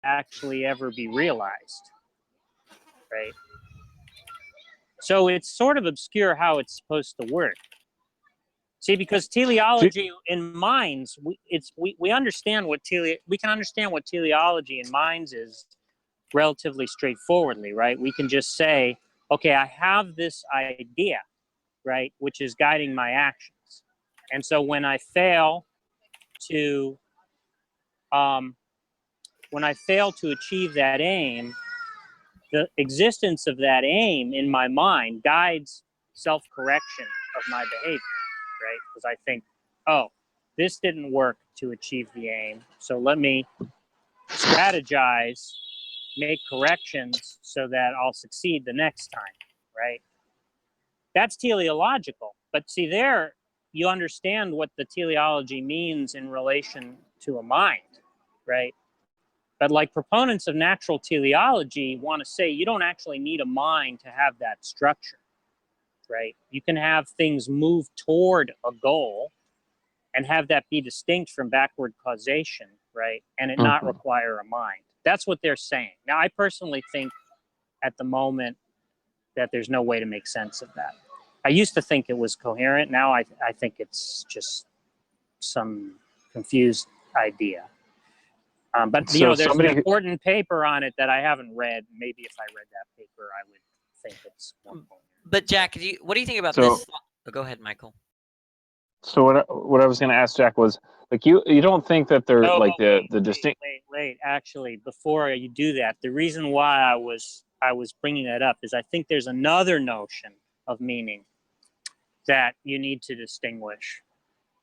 actually ever be realized, right? So it's sort of obscure how it's supposed to work. See, because teleology in minds, we understand what we can understand what teleology in minds is relatively straightforwardly, right? We can just say, okay, I have this idea, right, which is guiding my actions. And so when I fail to achieve that aim, the existence of that aim in my mind guides self-correction of my behavior, right? Because I think, oh, this didn't work to achieve the aim, so let me strategize, make corrections so that I'll succeed the next time, right? That's teleological. But see, there you understand what the teleology means in relation to a mind, right? But like proponents of natural teleology want to say you don't actually need a mind to have that structure, right? You can have things move toward a goal and have that be distinct from backward causation, right? And it not require a mind. That's what they're saying. Now, I personally think at the moment that there's no way to make sense of that. I used to think it was coherent. Now I think it's just some confused idea. But you know, there's an important paper on it that I haven't read. Maybe if I read that paper, I would think it's more coherent. But Jack, what do you think about this? Oh, go ahead, Michael. So what I was going to ask Jack was, like, you don't think that they're the distinct. Wait. Actually, before you do that, the reason why I was bringing that up is I think there's another notion of meaning that you need to distinguish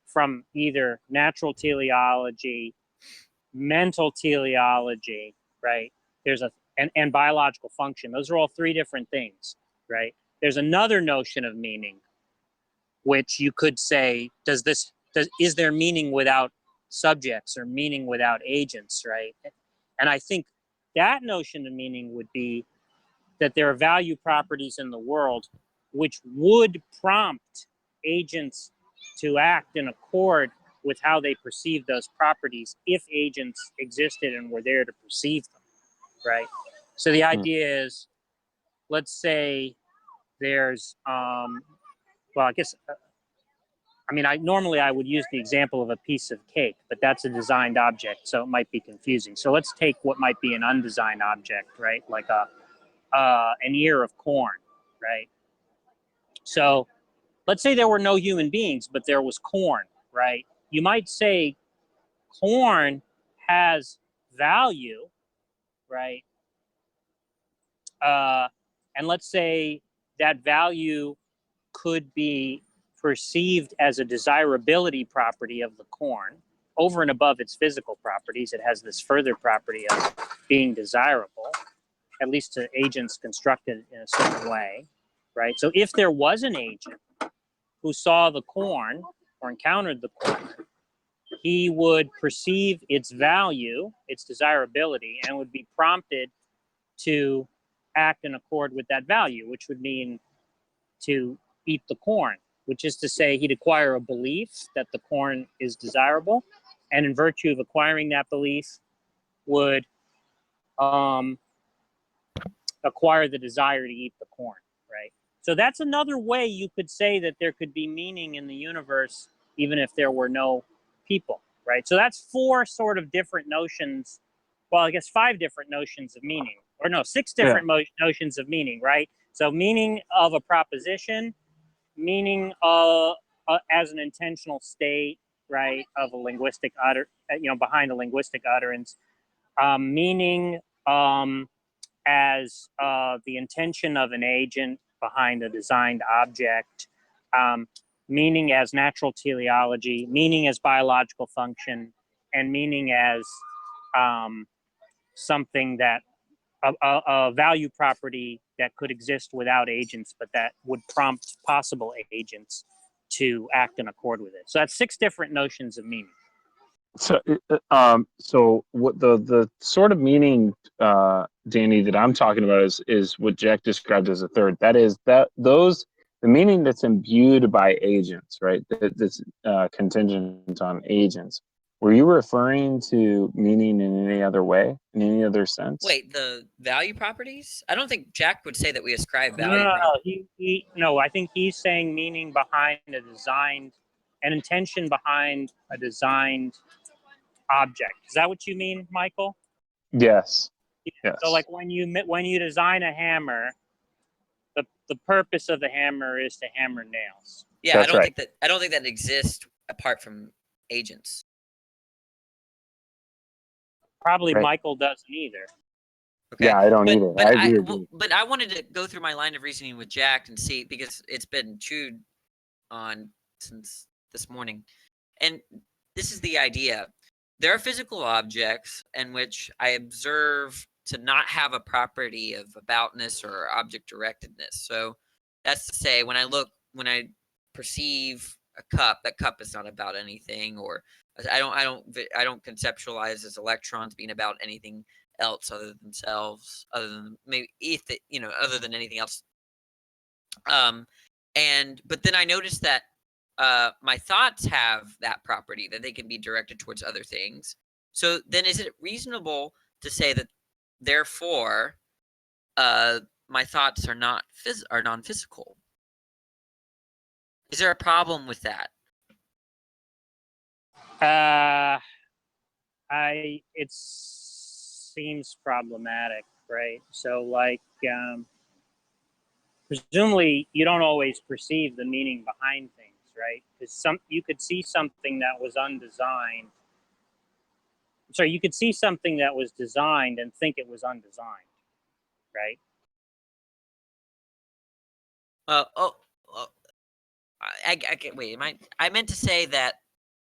from either natural teleology, mental teleology, right? There's and biological function. Those are all three different things, right? There's another notion of meaning, which you could say, is there meaning without subjects or meaning without agents, right? And I think that notion of meaning would be that there are value properties in the world which would prompt agents to act in accord with how they perceive those properties if agents existed and were there to perceive them, right? So the idea is, let's say there's, well, I guess, I mean, normally I would use the example of a piece of cake, but that's a designed object, so it might be confusing. So let's take what might be an undesigned object, right? Like an ear of corn, right? So let's say there were no human beings, but there was corn, right? You might say corn has value, right? And let's say that value could be perceived as a desirability property of the corn. Over and above its physical properties, it has this further property of being desirable, at least to agents constructed in a certain way, right? So if there was an agent who saw the corn or encountered the corn, he would perceive its value, its desirability, and would be prompted to act in accord with that value, which would mean to eat the corn, which is to say he'd acquire a belief that the corn is desirable, and in virtue of acquiring that belief would acquire the desire to eat the corn, right? So that's another way you could say that there could be meaning in the universe even if there were no people, right? So that's four sort of different notions, well, I guess 5 different notions of meaning, or no, 6 different notions of meaning, right? So meaning of a proposition, meaning as an intentional state, right, of a linguistic behind a linguistic utterance, meaning as the intention of an agent behind a designed object, meaning as natural teleology, meaning as biological function, and meaning as something that a value property that could exist without agents, but that would prompt possible agents to act in accord with it. So that's 6 different notions of meaning. So, so what the sort of meaning, Danny, that I'm talking about is what Jack described as a third. That is the meaning that's imbued by agents, right? That's contingent on agents, Were you referring to meaning in any other way, in any other sense? Wait, the value properties? I don't think Jack would say that we ascribe No, value no, no. properties. No. I think he's saying meaning behind a designed, an intention behind a designed object. Is that what you mean, Michael? Yes. Yeah. Yes. So, like when you design a hammer, the purpose of the hammer is to hammer nails. Yeah, That's right. I don't think that exists apart from agents. Probably Right. Michael doesn't either. Okay. Yeah, I don't either. I agree with you. But I wanted to go through my line of reasoning with Jack and see, because it's been chewed on since this morning. And this is the idea. There are physical objects in which I observe to not have a property of aboutness or object directedness. So that's to say, when I perceive a cup, that cup is not about anything, or I don't conceptualize as electrons being about anything else other than themselves, other than maybe other than anything else. But then I noticed that my thoughts have that property, that they can be directed towards other things. So then is it reasonable to say that therefore my thoughts are non-physical? Is there a problem with that? It seems problematic, right? So, like, presumably you don't always perceive the meaning behind things, right? Because you could see something that was undesigned. Sorry, you could see something that was designed and think it was undesigned, right? I can't wait. I meant to say that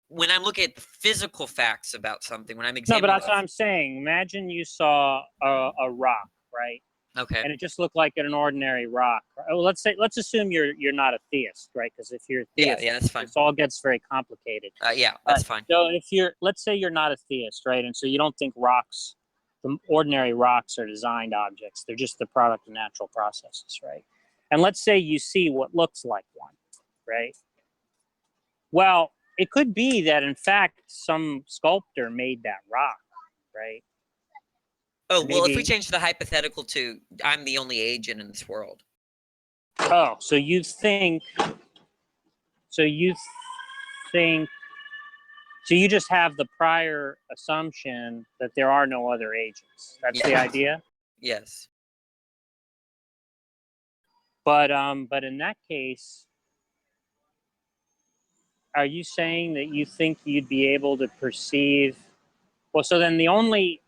when I'm looking at the physical facts about something, when I'm No, examining. but that's what I'm saying. Imagine you saw a rock, right? Okay. And it just looked like an ordinary rock. Well, let's assume you're not a theist, right? Because if you're a theist, yeah, that's fine. This all gets very complicated. Yeah, that's fine. So let's say you're not a theist, right? And so you don't think rocks, the ordinary rocks, are designed objects. They're just the product of natural processes, right? And let's say you see what looks like one, right? Well, it could be that in fact some sculptor made that rock, right? Oh, well, if we change the hypothetical to I'm the only agent in this world. Oh, so you think so you just have the prior assumption that there are no other agents. That's the idea? Yes. But in that case, are you saying that you think you'd be able to perceive? Well, so then the only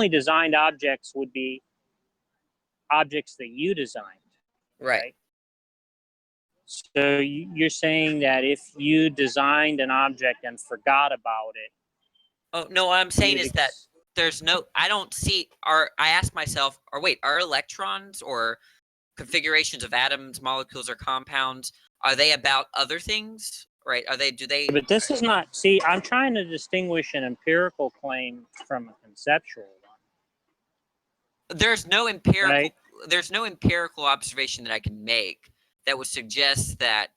designed objects would be objects that you designed, right? So you're saying that if you designed an object and forgot about it. Oh, no, what I'm saying is that I don't see, I ask myself, are electrons or configurations of atoms, molecules, or compounds, are they about other things? Right? Do they? But this is not, see, I'm trying to distinguish an empirical claim from a conceptual one. There's no empirical observation that I can make that would suggest that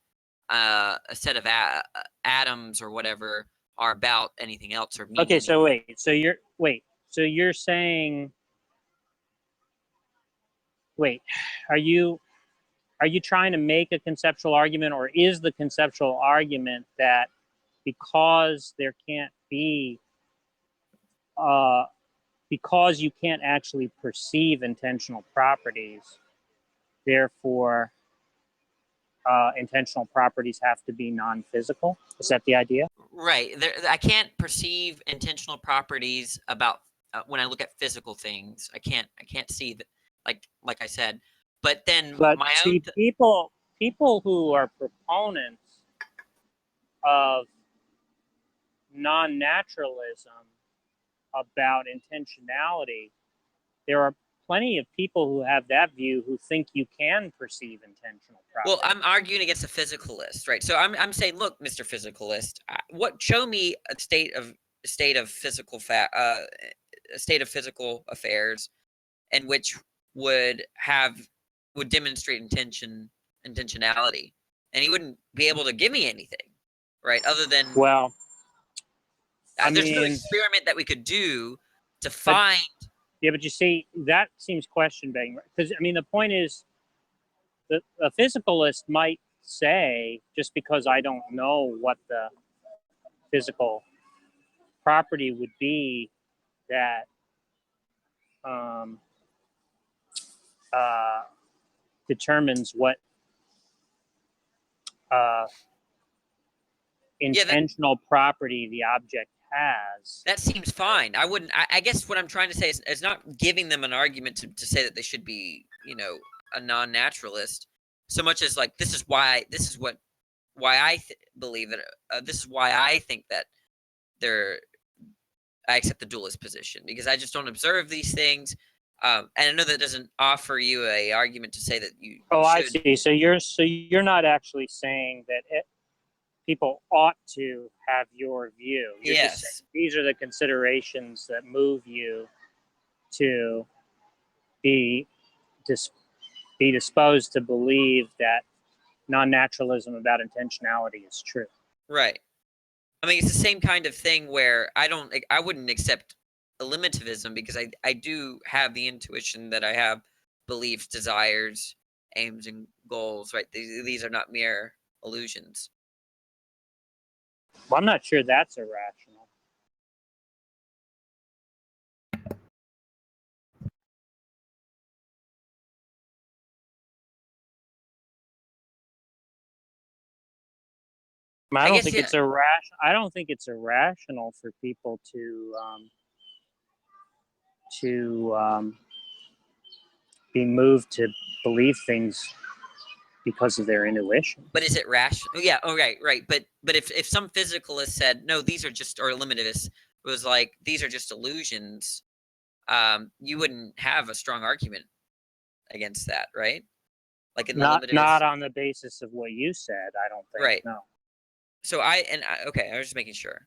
a set of atoms or whatever are about anything else or mean. Okay, so you're saying, are you trying to make a conceptual argument, or is the conceptual argument that because there can't be because you can't actually perceive intentional properties, therefore intentional properties have to be non-physical? Is that the idea? Right. I can't perceive intentional properties about when I look at physical things. I can't see that, like I said. But then people who are proponents of non-naturalism about intentionality, there are plenty of people who have that view who think you can perceive intentional properties. Well, I'm arguing against a physicalist, right? So I'm saying, look, Mr. Physicalist, show me a state of physical affairs in which would demonstrate intentionality, and he wouldn't be able to give me anything, right? Other than There's no mean, experiment that we could do to find. Yeah, but you see, that seems question begging. Because, I mean, the point is that a physicalist might say, just because I don't know what the physical property would be that determines what intentional property the object has. That seems fine. I wouldn't. I guess what I'm trying to say is not giving them an argument to say that they should be, a non-naturalist, so much as like this is why I believe that this is why I think that I accept the dualist position, because I just don't observe these things, and I know that doesn't offer you a argument to say that you. Oh, should. I see. So you're not actually saying that people ought to have your view. You're Yes. just saying these are the considerations that move you to be disposed to believe that non-naturalism about intentionality is true. Right. I mean, it's the same kind of thing where I wouldn't accept eliminativism, because I do have the intuition that I have beliefs, desires, aims, and goals, right? These are not mere illusions. Well, I'm not sure that's irrational. I don't think it's irrational. I don't think it's irrational for people to be moved to believe things because of their intuition. But is it rational? Yeah. Oh, right. But if some physicalist said no, these are just, or eliminativist was like these are just illusions, you wouldn't have a strong argument against that, right? Like not on the basis of what you said. I don't think. Right. No. So okay, I was just making sure.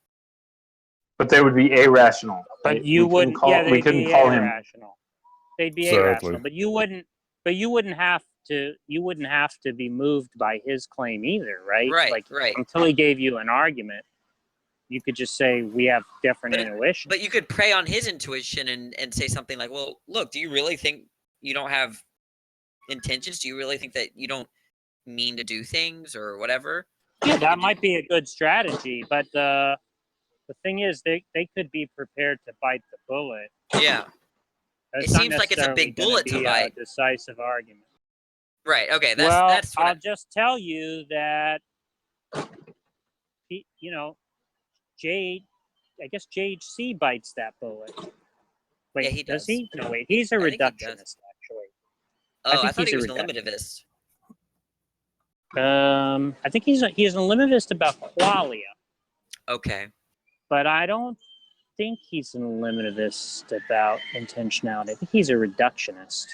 But they would be irrational. But right? you wouldn't. Yeah, they'd be irrational. They'd be irrational. But you wouldn't. But you wouldn't have to. You wouldn't have to be moved by his claim either, right? Right. Until he gave you an argument, you could just say we have different intuition. But you could prey on his intuition and say something like, "Well, look, do you really think you don't have intentions? Do you really think that you don't mean to do things or whatever?" Yeah, that might be a good strategy, but the thing is, they could be prepared to bite the bullet. Yeah. It seems like it's a big bullet to bite. A decisive argument. Right. Okay. That's what I'll just tell you that. I guess JHC bites that bullet. Wait, yeah, he does. he? No, wait. He's a reductionist, actually. Oh, I thought he was an eliminativist. I think he's an eliminativist about qualia. Okay. But I don't think he's an eliminativist about intentionality. I think he's a reductionist.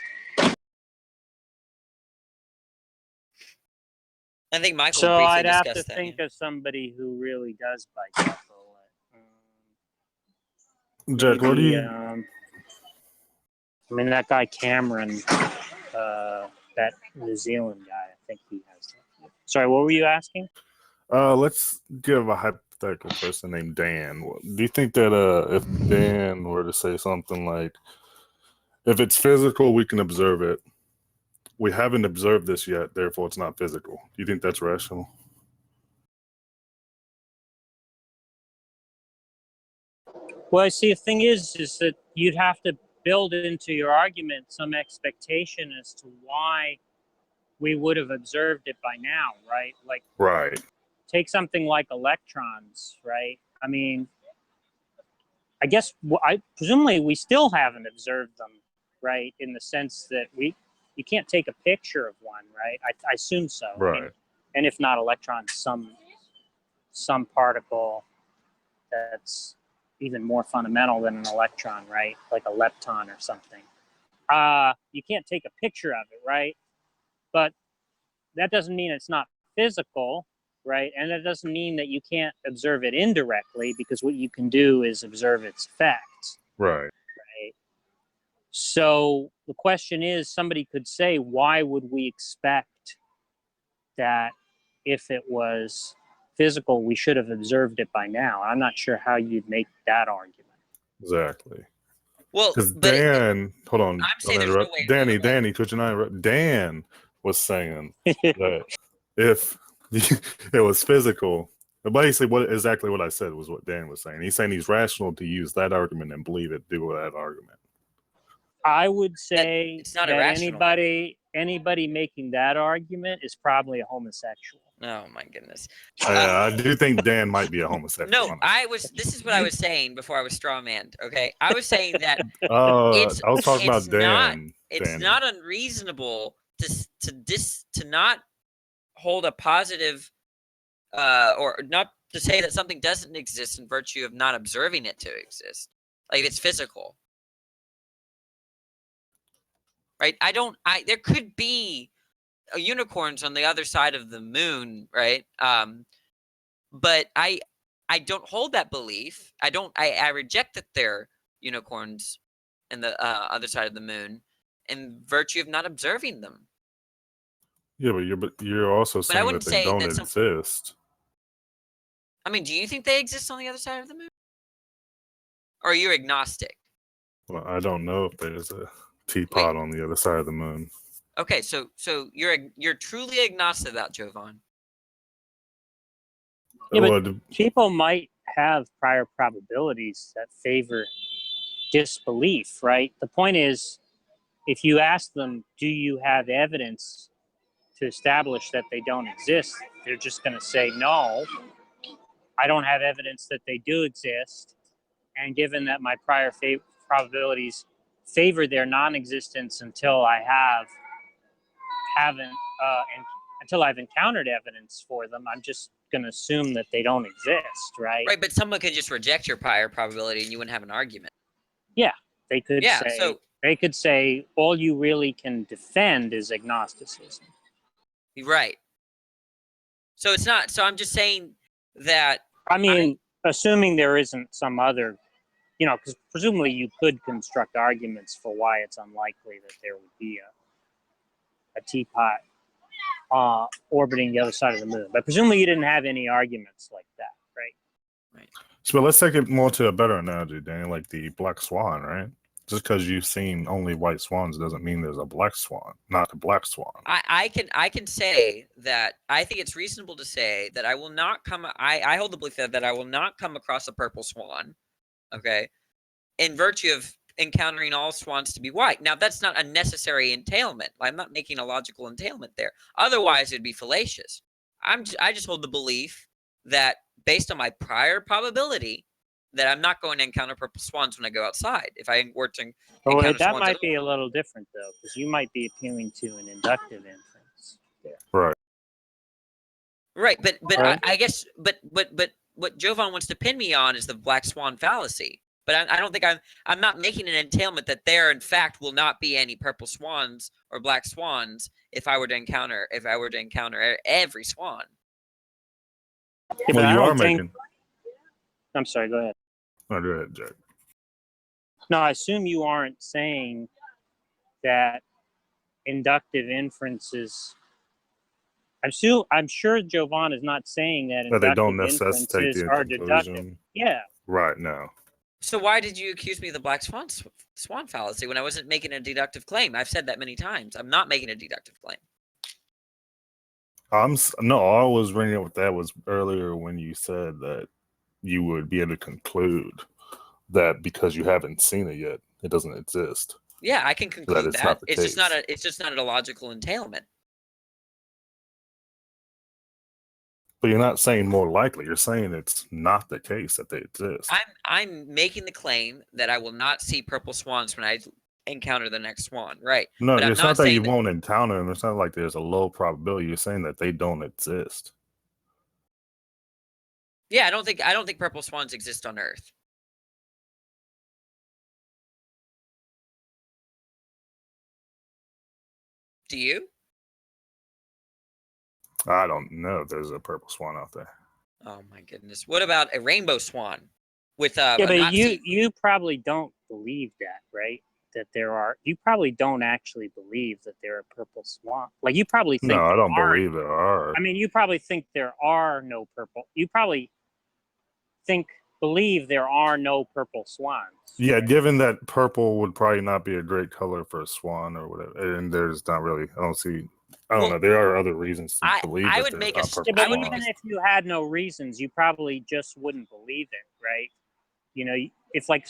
I think Michael. So I'd have to think of somebody who really does bite that bullet. Jack, what do you? I mean, that guy Cameron, that New Zealand guy. I think he has that. Sorry, what were you asking? Let's give a hypothetical person named Dan. Do you think that if Dan were to say something like, if it's physical, we can observe it. We haven't observed this yet, therefore it's not physical. Do you think that's rational? Well, I see, the thing is that you'd have to build into your argument some expectation as to why we would have observed it by now, right? Like, right. Take something like electrons, right? I mean, I guess presumably we still haven't observed them, right? In the sense that you can't take a picture of one, right? I assume so. Right. I mean, and if not electrons, some particle that's even more fundamental than an electron, right? Like a lepton or something. You can't take a picture of it, right? But that doesn't mean it's not physical, right? And that doesn't mean that you can't observe it indirectly, because what you can do is observe its effects. Right. So the question is, somebody could say, why would we expect that if it was physical, we should have observed it by now. I'm not sure how you'd make that argument. Exactly. Well, Because but Dan, hold on, I'm don't saying there's no interrupt. way. Danny, could you not interrupt? Dan was saying that if it was physical, basically exactly what I said was what Dan was saying. He's saying he's rational to use that argument and believe it due to that argument. I would say it's not that irrational. anybody making that argument is probably a homosexual. Oh my goodness. I do think Dan might be a homosexual. No, this is what I was saying before I was strawmanned. Okay, I was saying that I was talking about Dan. it's Danny. not unreasonable to not hold a positive or not to say that something doesn't exist in virtue of not observing it to exist. Like it's physical. Right? There could be unicorns on the other side of the moon, right? But I don't hold that belief. I reject that they're unicorns in the other side of the moon in virtue of not observing them. Yeah, but you're also saying wouldn't that they say don't that exist. I mean, do you think they exist on the other side of the moon? Or are you agnostic? Well, I don't know if there's a teapot on the other side of the moon. Okay, so you're truly agnostic about Jovan. Yeah, but people might have prior probabilities that favor disbelief, right? The point is, if you ask them, do you have evidence to establish that they don't exist? They're just going to say, no, I don't have evidence that they do exist. And given that my prior probabilities favor their non-existence until until I've encountered evidence for them, I'm just going to assume that they don't exist, right? Right, but someone could just reject your prior probability and you wouldn't have an argument. Yeah, they could say all you really can defend is agnosticism. Right. So it's not. So I'm just saying that. I mean, assuming there isn't some other, because presumably you could construct arguments for why it's unlikely that there would be a teapot orbiting the other side of the moon. But presumably you didn't have any arguments like that, right? Right. So let's take it more to a better analogy, Danny, like the black swan, right? Just because you've seen only white swans doesn't mean there's a black swan, not a black swan. I can say that I think it's reasonable to say that I will not come. I hold the belief that I will not come across a purple swan, okay, in virtue of encountering all swans to be white. Now that's not a necessary entailment. I'm not making a logical entailment there. Otherwise, it'd be fallacious. I just hold the belief that based on my prior probability, that I'm not going to encounter purple swans when I go outside. If I were to encounter that swans might be a little different though, because you might be appealing to an inductive inference there. Right. Right, but Right. I guess but what Jovan wants to pin me on is the black swan fallacy. But I don't think I'm not making an entailment that there in fact will not be any purple swans or black swans if I were to encounter every swan. Yeah, Well, you are think... making. I'm sorry. Go ahead. No, go ahead, Jack. No, I assume you aren't saying that inductive inferences. I'm sure Jovan is not saying that But they don't inductive necessitate inferences the are deductive. conclusion. Yeah. Right, no. So why did you accuse me of the black swan fallacy when I wasn't making a deductive claim? I've said that many times. I'm not making a deductive claim. No, all I was bringing up with that was earlier when you said that you would be able to conclude that because you haven't seen it yet, it doesn't exist. Yeah, I can conclude it's that. not the It's case. just not a logical entailment. But you're not saying more likely. You're saying it's not the case that they exist. I'm making the claim that I will not see purple swans when I encounter the next swan. Right. No, but it's not that you won't encounter them. It's not like there's a low probability. You're saying that they don't exist. Yeah, I don't think purple swans exist on Earth. Do you? I don't know if there's a purple swan out there. Oh my goodness! What about a rainbow swan with yeah, but you probably don't believe that, right? that there are. You probably don't actually believe that there are purple swans. Like you probably think No, I there don't are. believe there are. I mean, you probably think there are no purple. You probably believe there are no purple swans. Yeah, given that purple would probably not be a great color for a swan or whatever, and there's not really. I don't know. There are other reasons to believe I that would there's make not a purple Yeah, but I would swans. even if you had no reasons, you probably just wouldn't believe it, right? You know, it's like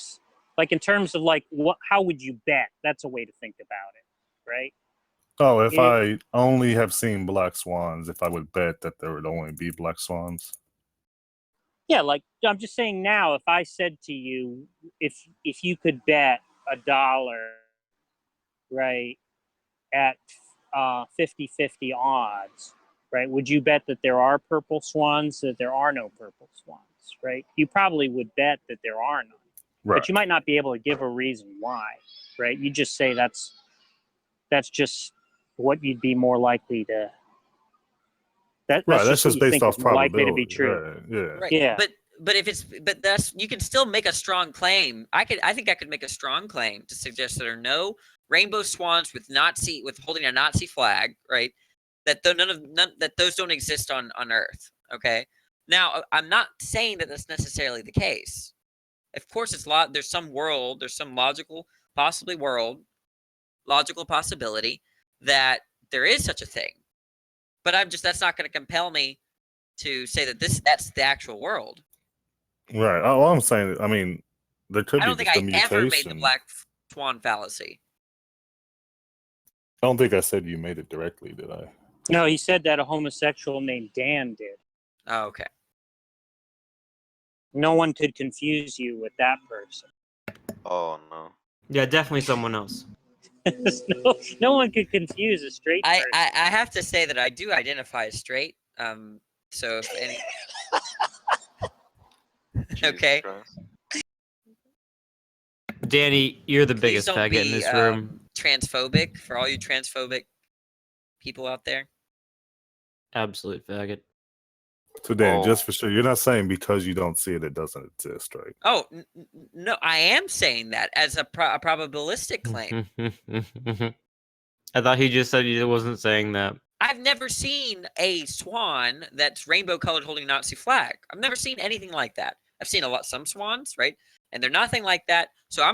in terms of like how would you bet? That's a way to think about it, right? Oh, if I only have seen black swans, if I would bet that there would only be black swans. Yeah, like I'm just saying now, if I said to you, if you could bet $1, right, at 50-50 odds, right, would you bet that there are purple swans, that there are no purple swans, right? You probably would bet that there are none. Right. But you might not be able to give a reason why, right? You just say that's just what you'd be more likely to. That's That's just based off likely to be probability. true. Right. Yeah. Right. Yeah. But that's you can still make a strong claim. I think I could make a strong claim to suggest there are no rainbow swans with holding a Nazi flag, right? That that those don't exist on Earth. Okay. Now I'm not saying that that's necessarily the case. Of course, there's some logical possibility that there is such a thing. But that's not going to compel me to say that that's the actual world. Right. All I'm saying, I mean, there could I be don't think just a I mutation. ever made the black swan fallacy. I don't think I said you made it directly, did I? No, he said that a homosexual named Dan did. Oh, okay. No one could confuse you with that person. Oh no. Yeah, definitely someone else. no one could confuse a straight person. I have to say that I do identify as straight. So if any. Okay. Christ. Danny, you're the Please biggest don't faggot in be this room. transphobic for all you transphobic people out there. Absolute faggot. So, Dan, Oh. just for sure, you're not saying because you don't see it, it doesn't exist, right? Oh no, I am saying that as a probabilistic claim. I thought he just said he wasn't saying that. I've never seen a swan that's rainbow colored holding a Nazi flag. I've never seen anything like that. I've seen some swans, right? And they're nothing like that. So I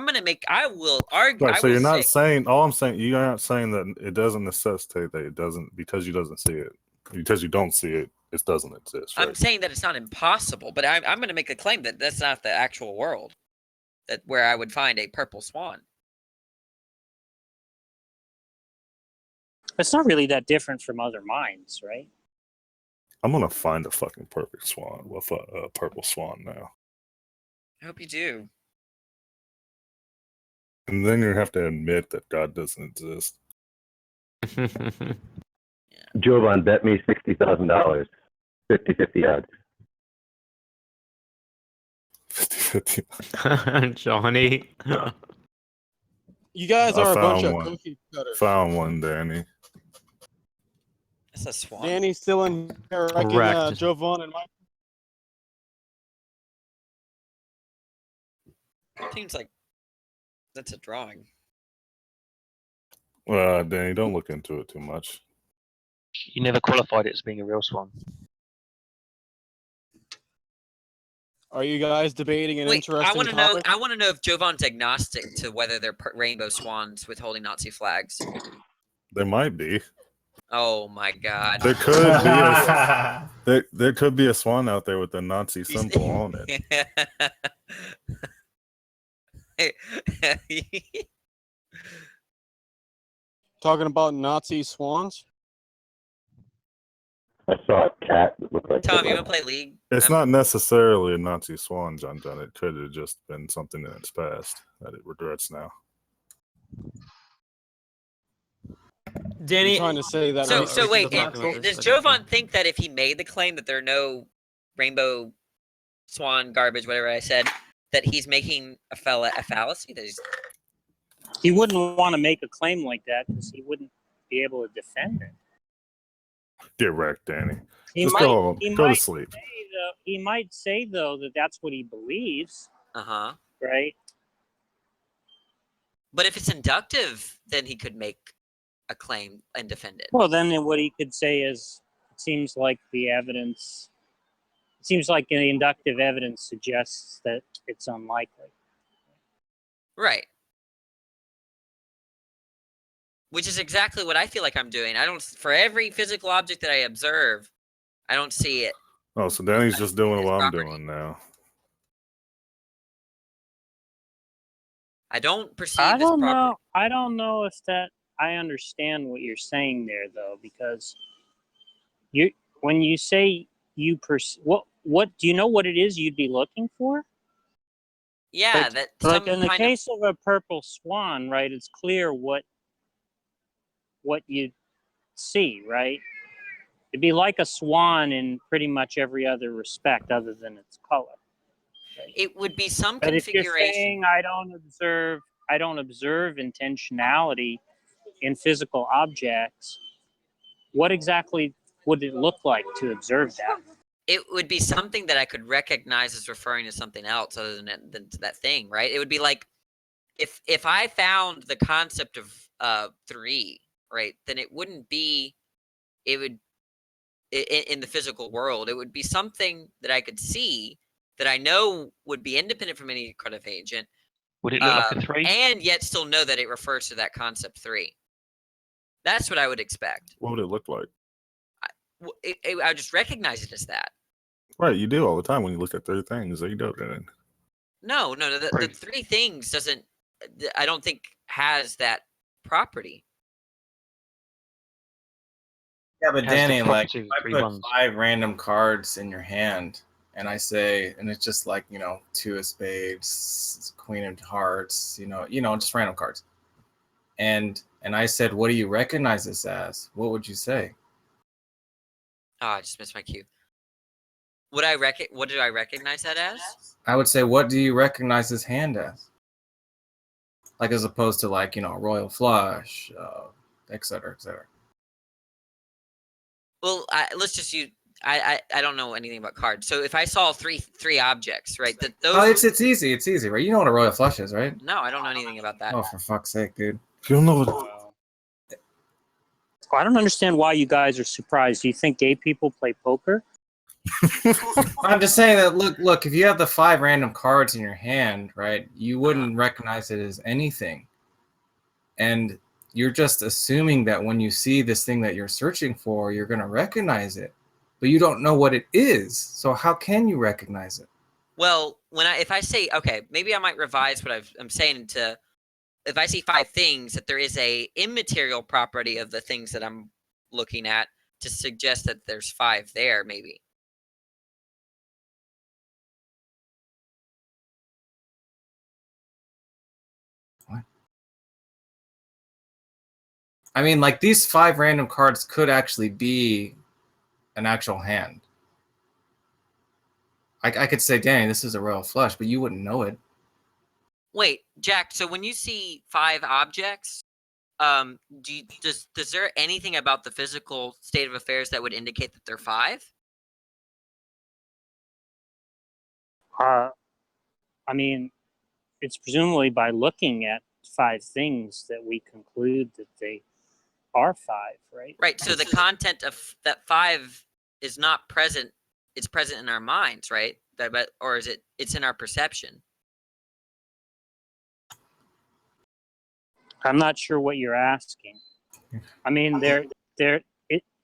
will argue. Right. So you're not saying, all I'm saying, you're not saying that it doesn't necessitate that it doesn't, because you doesn't see it. Because you don't see it, it doesn't exist. Right? I'm saying that it's not impossible, but I'm going to make a claim that that's not the actual world, that where I would find a purple swan. It's not really that different from other minds, right? I'm going to find a fucking perfect swan with a purple swan now. I hope you do. And then you have to admit that God doesn't exist. Jovan bet me $60,000. 50-50 odds. 50-50. Johnny. You guys I are a bunch found of one. cookie cutters. Found one, Danny. That's a swan. Danny's still in here wrecking Correct. Jovan and Mike. Seems like that's a drawing. Danny, don't look into it too much. You never qualified it as being a real swan. Are you guys debating an Wait, interesting I want to know. topic? I want to know if Jovan's agnostic to whether they're rainbow swans with holding Nazi flags. There might be. Oh my God! There could be there could be a swan out there with a Nazi symbol on it. Talking about Nazi swans? I saw a cat that looked like Tom, you Hitler. want to play League? It's not necessarily a Nazi swan, John. It could have just been something in its past that it regrets now. Danny, You're trying to say that. So, we so can wait, talk about this does later. Jovan think that if he made the claim that there are no rainbow swan garbage, whatever I said, that he's making a fallacy? That He wouldn't want to make a claim like that because he wouldn't be able to defend it. Get wrecked, Danny. He Just might, go home. he Go to might sleep. say, he might say, though, that that's what he believes, Uh-huh. right? But if it's inductive, then he could make a claim and defend it. Well, then what he could say is, it seems like the inductive evidence suggests that it's unlikely. Right. Which is exactly what I feel like I'm doing. For every physical object that I observe, I don't see it. Oh, so Danny's just doing His what I'm property. doing now. I don't perceive I this don't property. know. I don't know if that I understand what you're saying there, though, because when you say what do you know what it is you'd be looking for? Yeah, Like, that like some in the kind case of a purple swan, right? It's clear what you see, right? It'd be like a swan in pretty much every other respect, other than its color. Right? it would be some But if you're configuration. saying I don't observe intentionality in physical objects, what exactly would it look like to observe that? It would be something that I could recognize as referring to something else other than to that thing, right? It would be like if I found the concept of 3, right, then it wouldn't be, it would, in the physical world, it would be something that I could see that I know would be independent from any kind of agent, Would it look like a 3? and yet still know that it refers to that concept 3. That's what I would expect. What would it look like? I would just recognize it as that. Right, you do all the time when you look at 3 things. There you go, Dan. No, the Right. 3 things doesn't, I don't think has that property. Yeah, but It has the Danny, like, property if of I 3 put ones. 5 random cards in your hand, and I say, and it's just like, 2 of spades, queen of hearts, just random cards. And I said, what do you recognize this as? What would you say? Oh, I just missed my cue. What did I recognize that as? I would say, what do you recognize this hand as? Like, as opposed to like, royal flush, et cetera, et cetera. Well, let's just use. I don't know anything about cards. So if I saw three objects, right? That those. Oh, it's easy. It's easy, right? You know what a royal flush is, right? No, I don't know anything about that. Oh, for fuck's sake, dude. You don't know what... I don't understand why you guys are surprised. Do you think gay people play poker? I'm just saying that look, if you have the 5 random cards in your hand, right, you wouldn't recognize it as anything. And you're just assuming that when you see this thing that you're searching for, you're going to recognize it. But you don't know what it is. So how can you recognize it? Well, if I say, okay, maybe I might revise what I'm saying to, if I see 5 things, that there is a immaterial property of the things that I'm looking at to suggest that there's 5 there, maybe. I mean, like, these 5 random cards could actually be an actual hand. I could say, Danny, this is a royal flush, but you wouldn't know it. Wait, Jack, so when you see 5 objects, does there anything about the physical state of affairs that would indicate that they're 5? I mean, it's presumably by looking at 5 things that we conclude that they are 5, right? Right. So the content of that 5 is not present. It's present in our minds, right? Or is it? It's in our perception. I'm not sure what you're asking. I mean,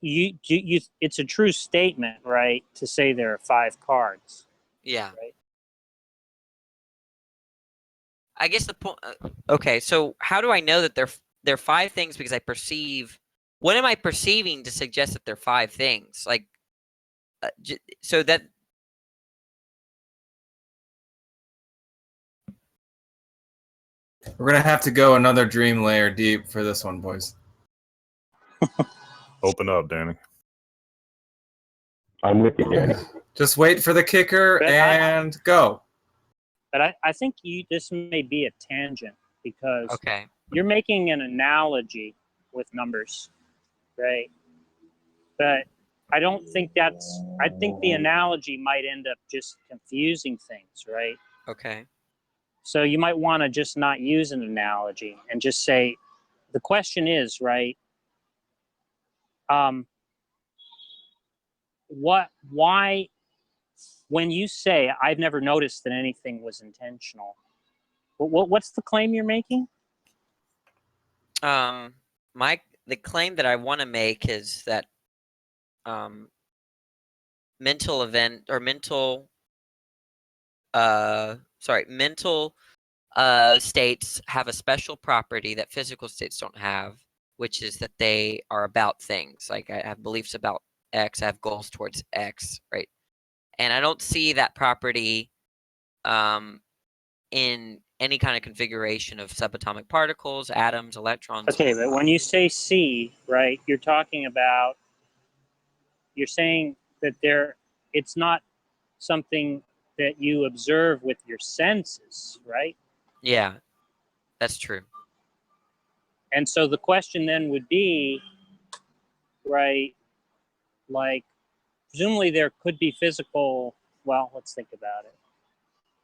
it's a true statement, right, to say there are 5 cards. Yeah. Right. I guess the point. Okay, so how do I know that they're 5 things? Because I perceive. What am I perceiving to suggest that they're 5 things? Like, so that. We're going to have to go another dream layer deep for this one, boys. Open up, Danny. I'm with you, Danny. Just wait for the kicker and go. But I think this may be a tangent because Okay. you're making an analogy with numbers, right? But I don't think I think the analogy might end up just confusing things, right? Okay. So you might want to just not use an analogy and just say, the question is, right, why, when you say, I've never noticed that anything was intentional, what's the claim you're making? The claim that I want to make is that mental event or mental states have a special property that physical states don't have, which is that they are about things. Like I have beliefs about X, I have goals towards X, right? And I don't see that property in any kind of configuration of subatomic particles, atoms, electrons. Okay, but when you say C, right, you're saying that it's not something that you observe with your senses, right? Yeah, that's true. And so the question then would be, right, like, presumably there could be physical, well, let's think about it.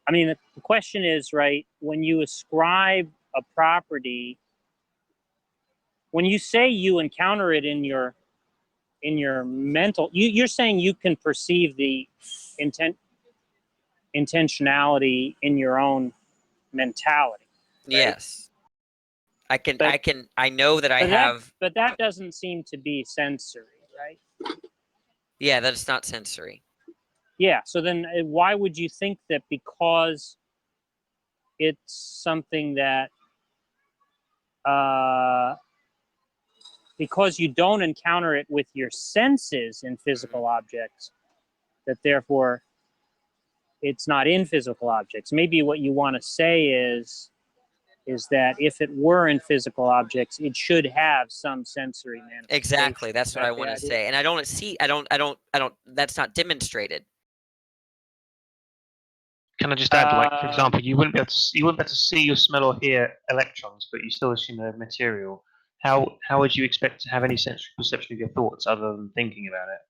I mean, the question is, right, when you ascribe a property, when you say you encounter it in your mental, you're saying you can perceive the intentionality in your own mentality. Right? Yes. I know that I have. But that doesn't seem to be sensory, right? Yeah, that is not sensory. Yeah, so then why would you think that because it's something that, because you don't encounter it with your senses in physical objects, that therefore it's not in physical objects? Maybe what you want to say is that if it were in physical objects, it should have some sensory manifestation. Exactly, that's what I want to say. And I don't see, that's not demonstrated. Can I just add, like, for example, you wouldn't be able to see or smell or hear electrons, but you still assume they're material. How would you expect to have any sensory perception of your thoughts other than thinking about it?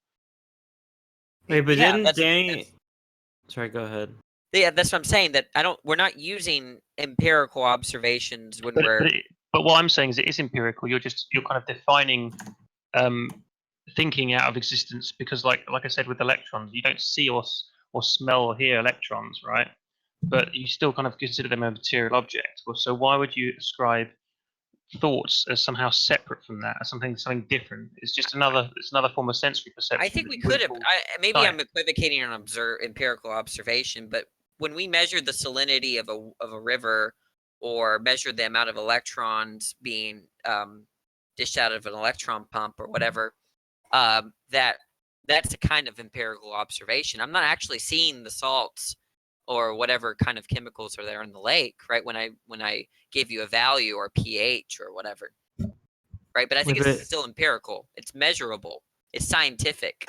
Wait, but Yeah, didn't Danny? Sorry, go ahead. Yeah, that's what I'm saying. That we're not using empirical observations when we're. But what I'm saying is it is empirical. You're kind of defining thinking out of existence because, like I said, with electrons, you don't see or smell or hear electrons, right? But you still kind of consider them a material object. So why would you ascribe thoughts as somehow separate from that, as something different? It's just another form of sensory perception. I think we could have. Maybe I'm equivocating on empirical observation, but when we measured the salinity of a river, or measured the amount of electrons being dished out of an electron pump or whatever, that's a kind of empirical observation. I'm not actually seeing the salts or whatever kind of chemicals are there in the lake, right? When I give you a value or pH or whatever, right? But I think it's still empirical. It's measurable. It's scientific.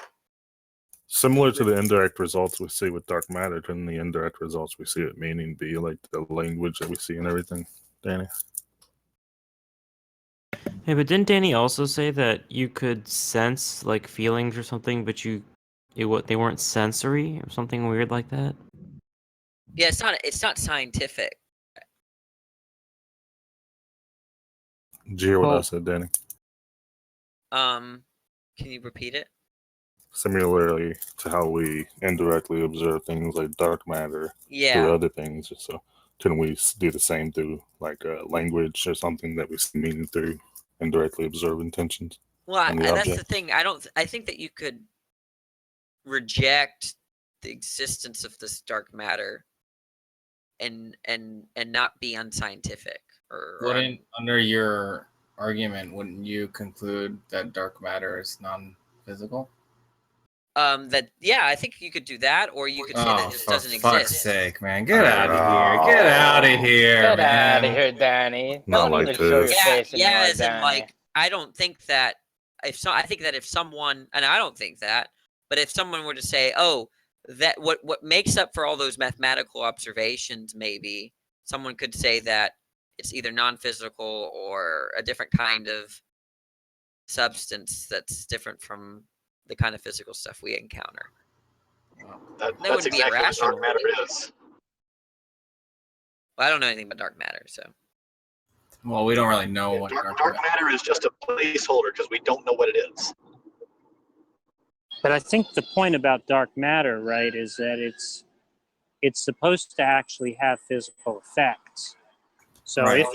Similar to the indirect results we see with dark matter, can the indirect results we see it meaning be like the language that we see and everything, Danny? Hey, but didn't Danny also say that you could sense like feelings or something, but they weren't sensory or something weird like that? Yeah, it's not scientific. Did you hear what I said, Danny? Can you repeat it? Similarly to how we indirectly observe things like dark matter through other things, so can we do the same through like language or something that we see meaning through indirectly observe intentions? Well, that's the thing. I think that you could reject the existence of this dark matter and not be unscientific under your argument, wouldn't you conclude that dark matter is non-physical? I think you could do that, or you could say that this doesn't exist. For fuck's sake, man, get out of here! Get out of here, Get man! out of here, Danny! Not Don't like even show your this. face anymore, As in, Danny. like, I don't think that I think that if someone, and I don't think that, but if someone were to say, oh, that what makes up for all those mathematical observations, maybe someone could say that it's either non-physical or a different kind of substance that's different from the kind of physical stuff we encounter. That wouldn't be irrational. What dark matter is. Well, I don't know anything about dark matter, so. Well, we don't really know what Dark matter is just a placeholder because we don't know what it is. But I think the point about dark matter, right, is that it's supposed to actually have physical effects. So Right.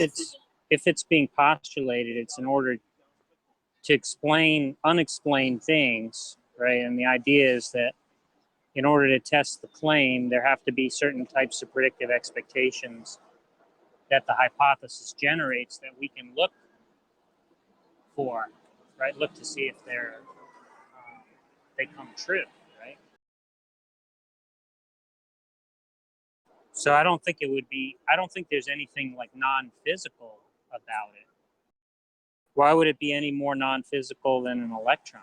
if it's being postulated, it's in order to explain unexplained things, right? And the idea is that in order to test the claim, there have to be certain types of predictive expectations that the hypothesis generates that we can look for, right? Look to see if they come true, right? So I don't think there's anything like non-physical about it. Why would it be any more non-physical than an electron?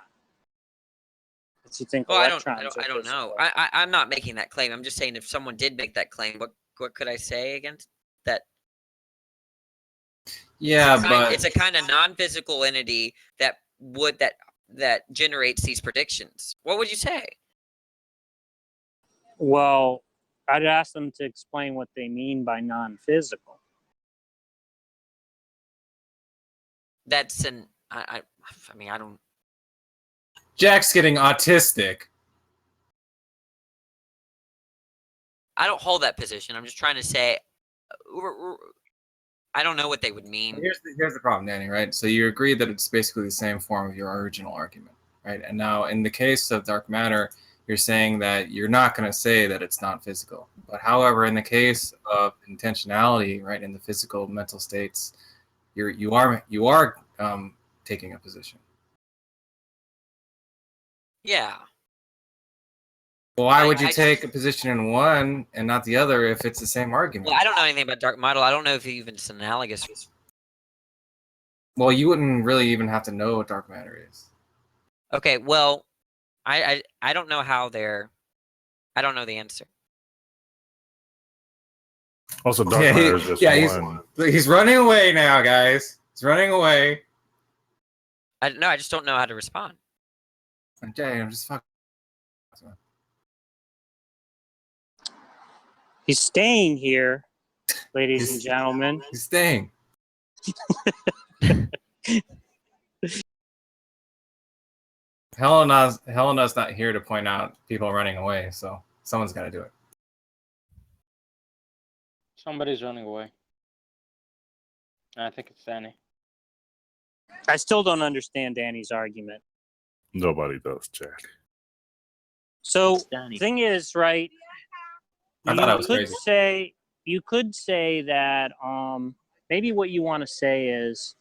Because you think Well, electrons I don't know. I'm not making that claim. I'm just saying if someone did make that claim, what could I say against that? Yeah, but It's a kind of non-physical entity that generates these predictions. What would you say? Well, I'd ask them to explain what they mean by non-physical. That's I mean, I don't. Jack's getting autistic. I don't hold that position. I'm just trying to say, I don't know what they would mean. Here's the problem, Danny, right? So you agree that it's basically the same form of your original argument, right? And now in the case of dark matter, you're saying that you're not going to say that it's not physical. But however, in the case of intentionality, right, in the physical mental states, you are taking a position. Yeah. Well, why would you take a position in one and not the other if it's the same argument? Well, I don't know anything about dark matter. I don't know if even it's analogous. Well, you wouldn't really even have to know what dark matter is. Okay, well, I don't know how they're. I don't know the answer. Also, dark matter is just one. He's running away now, guys. He's running away. I just don't know how to respond. Okay, I'm just fucking. He's staying here, ladies and gentlemen. He's staying. Helena's not here to point out people running away, so someone's got to do it. Somebody's running away. I think it's Danny. I still don't understand Danny's argument. Nobody does, Jack. So the thing is, right? I thought I was crazy. You could say that maybe what you want to say is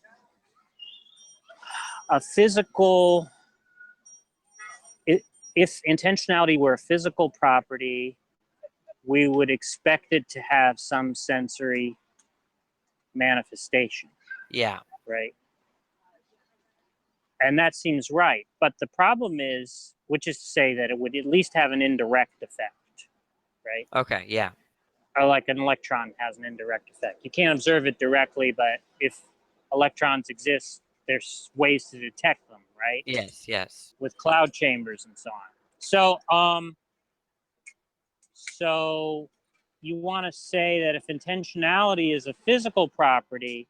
a physical. If intentionality were a physical property, we would expect it to have some sensory manifestation. Yeah. Right. And that seems right. But the problem is, which is to say that it would at least have an indirect effect, right? Okay, yeah. Or like an electron has an indirect effect. You can't observe it directly, but if electrons exist, there's ways to detect them, right? Yes, yes. With cloud chambers and so on. So you want to say that if intentionality is a physical property,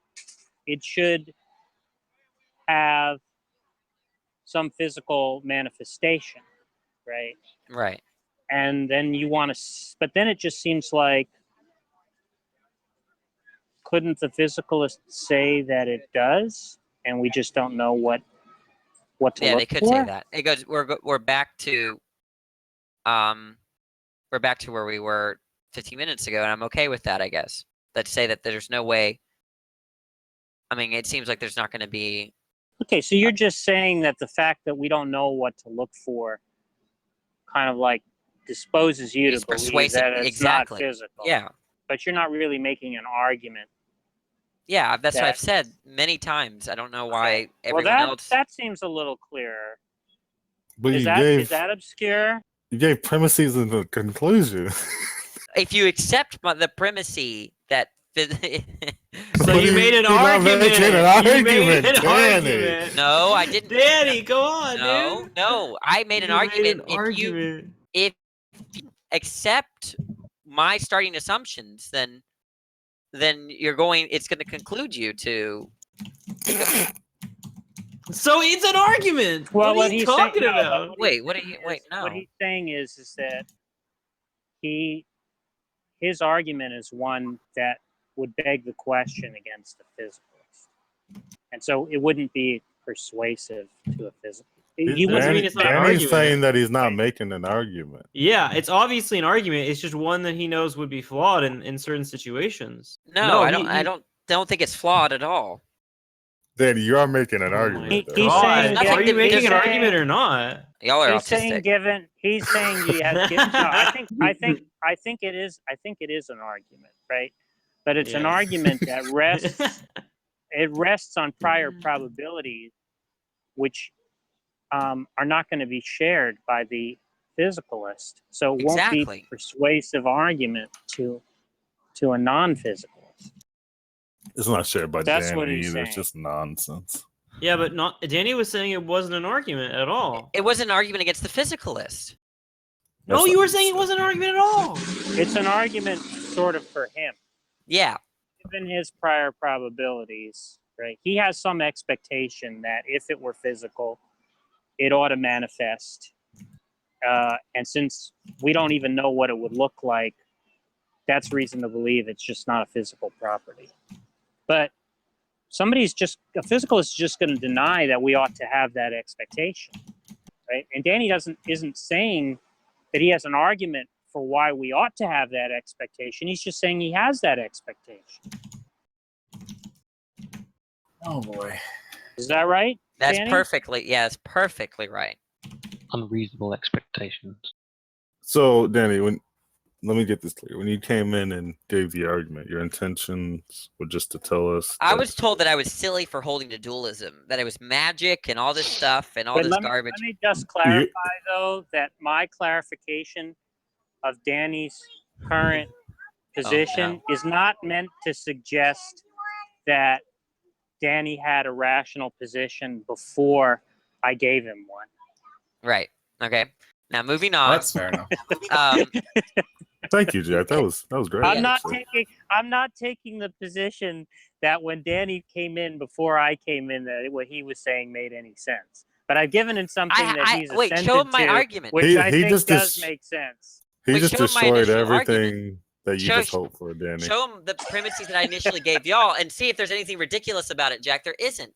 it should have some physical manifestation, right? Right. And then you want to, but then it just seems like, couldn't the physicalist say that it does, and we just don't know what to look for? Yeah, they could say that. It goes. We're back to, where we were 15 minutes ago, and I'm okay with that, I guess. Let's say that there's no way. I mean, it seems like there's not going to be. Okay, so you're just saying that the fact that we don't know what to look for, kind of like disposes you to believe that it's not physical. Yeah. But you're not really making an argument. Yeah, that's what I've said many times. I don't know why everyone else. That seems a little clearer. But is that obscure? You gave premises in the conclusion. If you accept the premise that. So you made an argument. Danny. No, I didn't. Danny, go on, dude. No, I made an argument. If you accept my starting assumptions, then then it's going to conclude you to. So it's an argument. Well, what are you talking no, about? what Wait, he's saying no. What he's saying is that his argument is one that would beg the question against the physicalist, and so it wouldn't be persuasive to a physicalist. He doesn't mean wouldn't. it's not an Danny's argument. saying that he's not making an argument. Yeah, it's obviously an argument. It's just one that he knows would be flawed in certain situations. No, I don't think it's flawed at all. Then you are making an Oh argument. my though. He's saying, God, are you making an saying- argument or not? Y'all are He's saying autistic. he's saying he has. No, I think it is an argument, right? But it's an Yeah. argument that rests on prior probabilities, which are not going to be shared by the physicalist. So it won't be Exactly. a persuasive argument to a non-physicalist. It's not shared by That's Danny what he's either. saying. It's just nonsense. Yeah, but not. Danny was saying it wasn't an argument at all. It was an argument against the physicalist. No, That's you not were what saying he it said. wasn't an argument at all. It's an argument sort of for him. Yeah. Given his prior probabilities, right? He has some expectation that if it were physical, it ought to manifest. And since we don't even know what it would look like, that's reason to believe it's just not a physical property. But a physicalist is just going to deny that we ought to have that expectation, right? And Danny isn't saying that he has an argument for why we ought to have that expectation. He's just saying he has that expectation. Oh boy. Is that right? That's Danny? that's perfectly right. Unreasonable expectations. So, Danny, let me get this clear. When you came in and gave the argument, your intentions were just to tell us. I was told that I was silly for holding to dualism, that it was magic and all this stuff and all But this let garbage. me just clarify, though, that my clarification of Danny's current position is not meant to suggest that Danny had a rational position before I gave him one. Right. Okay. Now moving on. That's fair enough. Thank you, Jack. That was great. I'm not actually. taking the position that when Danny came in before I came in, that what he was saying made any sense. But I've given him something that he's wait, assented show him my to, argument. which He I think just does make sense. He Wait, just show him my destroyed initial everything argument. that you Show- just hoped for, Danny. Show him the premises that I initially gave y'all and see if there's anything ridiculous about it, Jack. There isn't.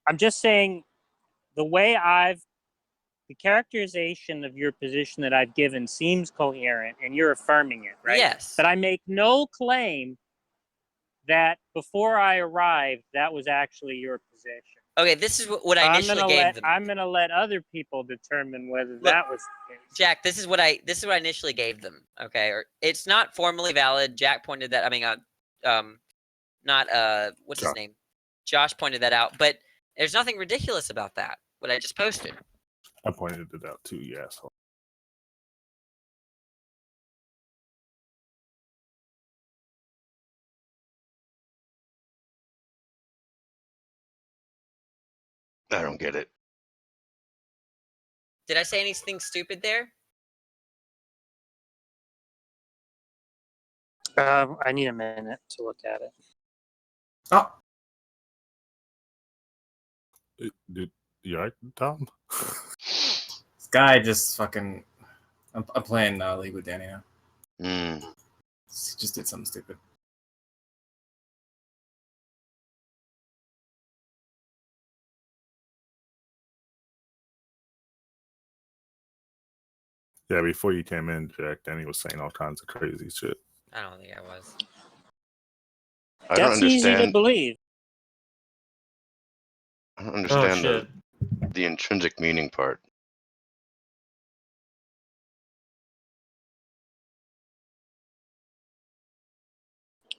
I'm just saying the characterization of your position that I've given seems coherent and you're affirming it, right? Yes. But I make no claim that before I arrived, that was actually your position. Okay, this is what I initially gave them. I'm gonna let other people determine whether that was the case. Jack, this is what I initially gave them. Okay, or it's not formally valid. Jack pointed that. I mean, what's his name? Josh pointed that out. But there's nothing ridiculous about that. What I just posted. I pointed it out too, you asshole. I don't get it. Did I say anything stupid there? I need a minute to look at it. Oh, Did you all right, Tom? this guy just fucking. I'm playing League with Danny now. Mm. He just did something stupid. Yeah, before you came in, Jack, Danny was saying all kinds of crazy shit. I don't think I was. I don't That's easy to understand. believe. I don't Oh understand shit. the intrinsic meaning part.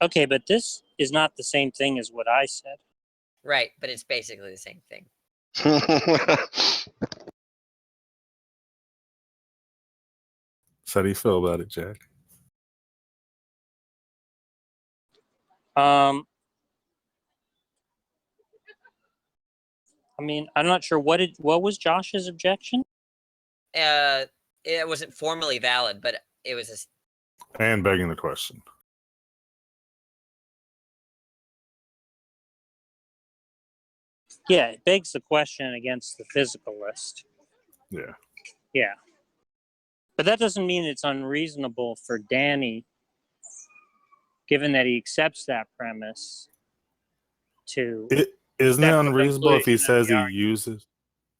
Okay, but this is not the same thing as what I said. Right, but it's basically the same thing. So how do you feel about it, Jack? I mean, I'm not sure what was Josh's objection? It wasn't formally valid, but it was And begging the question. Yeah, it begs the question against the physicalist. Yeah. Yeah. But that doesn't mean it's unreasonable for Danny, given that he accepts that premise, to Isn't it accept the unreasonable if he conclusion of says the he argument. uses?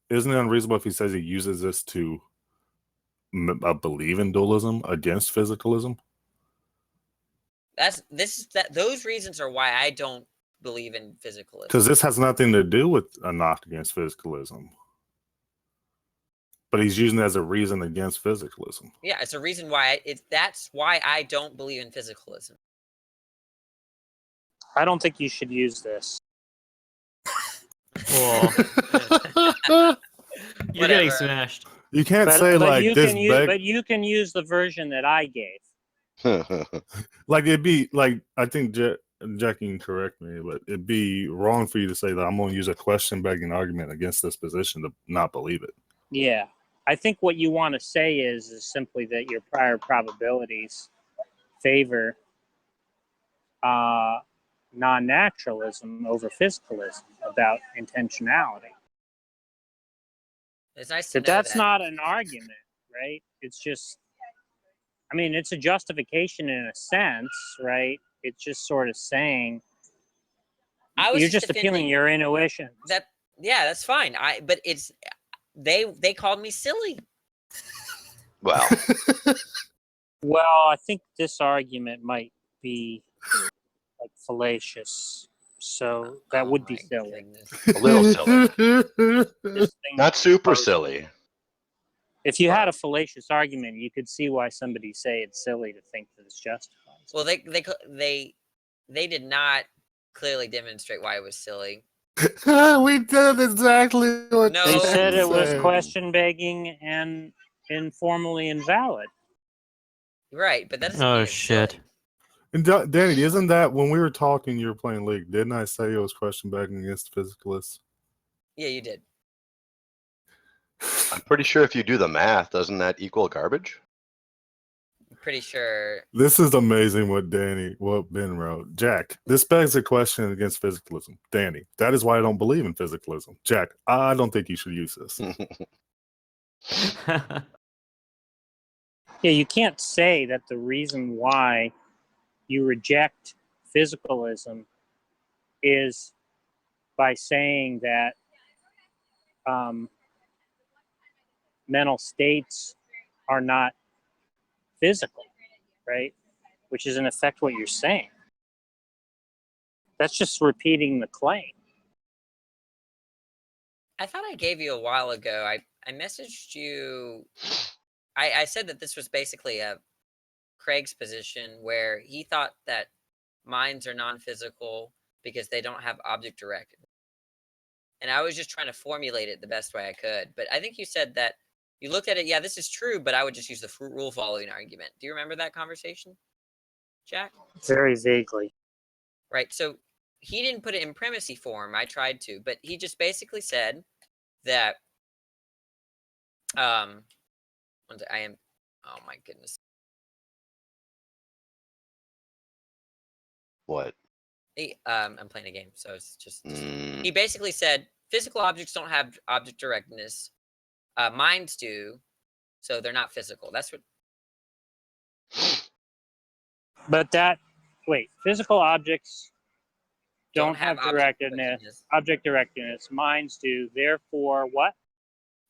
Isn't it unreasonable if he says he uses this to believe in dualism against physicalism? Those reasons are why I don't believe in physicalism. Because this has nothing to do with a knock against physicalism. But he's using it as a reason against physicalism. Yeah, it's a reason why that's why I don't believe in physicalism. I don't think you should use this. Well, you're getting Whatever. smashed. You can't say like you this. can use, but you can use the version that I gave. Like it'd be like, I think Jackie can correct me, but it'd be wrong for you to say that I'm going to use a question begging argument against this position to not believe it. Yeah. I think what you want to say is simply that your prior probabilities favor non-naturalism over physicalism about intentionality. It's nice to But know that's that. not an argument, right? It's just, I mean, it's a justification in a sense, right? It's just sort of saying you're just appealing your intuition. Yeah, that's fine. But it's they called me silly. Well, Well, I think this argument might be like fallacious, so that would be silly. a little silly. This thing Not super proposed- silly. If you had a fallacious argument, you could see why somebody say it's silly to think that it's justified. Well, they did not clearly demonstrate why it was silly. We did exactly what No. They said it was said. question begging and informally invalid. Right, but that doesn't Oh mean it's shit. silly. And Danny, isn't that when we were talking, you were playing League? Didn't I say it was question begging against physicalists? Yeah, you did. I'm pretty sure if you do the math, doesn't that equal garbage? I'm pretty sure. This is amazing what Ben wrote. Jack, this begs a question against physicalism. Danny, that is why I don't believe in physicalism. Jack, I don't think you should use this. Yeah, you can't say that the reason why you reject physicalism is by saying that mental states are not physical, right? Which is in effect what you're saying. That's just repeating the claim. I thought I gave you a while ago. I messaged you. I said that this was basically a Craig's position where he thought that minds are non-physical because they don't have object directed. And I was just trying to formulate it the best way I could. But I think you said that you looked at it, yeah, this is true, but I would just use the rule following argument. Do you remember that conversation, Jack? Very vaguely. Right. So he didn't put it in premisey form. I tried to, but he just basically said that I am, oh my goodness. What? I'm playing a game, so it's just Mm. he basically said physical objects don't have object directness. Minds do, so they're not physical. That's what. But physical objects don't have directedness, object directedness. Minds do. Therefore, what?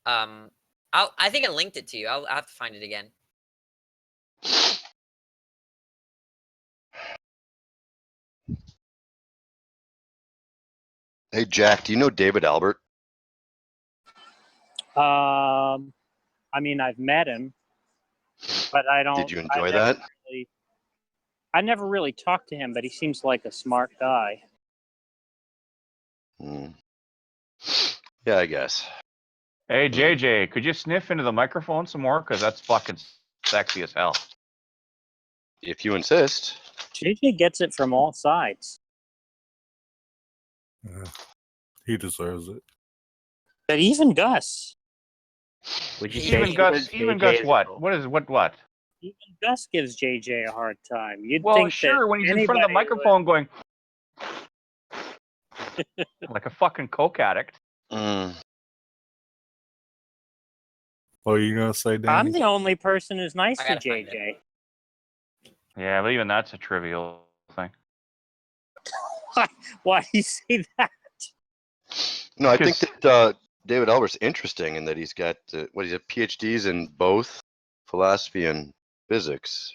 I think I linked it to you. I'll have to find it again. Hey, Jack, do you know David Albert? I mean, I've met him, but I don't. Did you enjoy that? I never really talked to him, but he seems like a smart guy. Mm. Yeah, I guess. Hey, JJ, could you sniff into the microphone some more? Because that's fucking sexy as hell. If you insist. JJ gets it from all sides. He deserves it. But even Gus. Would you Even say Gus JJ is what? cool? What is what? Even Gus gives JJ a hard time. You'd Well, think sure, that when he's in front of the anybody microphone going, like a fucking coke addict. Mm. What are you gonna say, Danny? I'm the only person who's nice I to gotta find JJ. Yeah, but even that's a trivial thing. Why do you say that? No, I think Because- that David Albert's interesting in that he's got he's got PhDs in both philosophy and physics.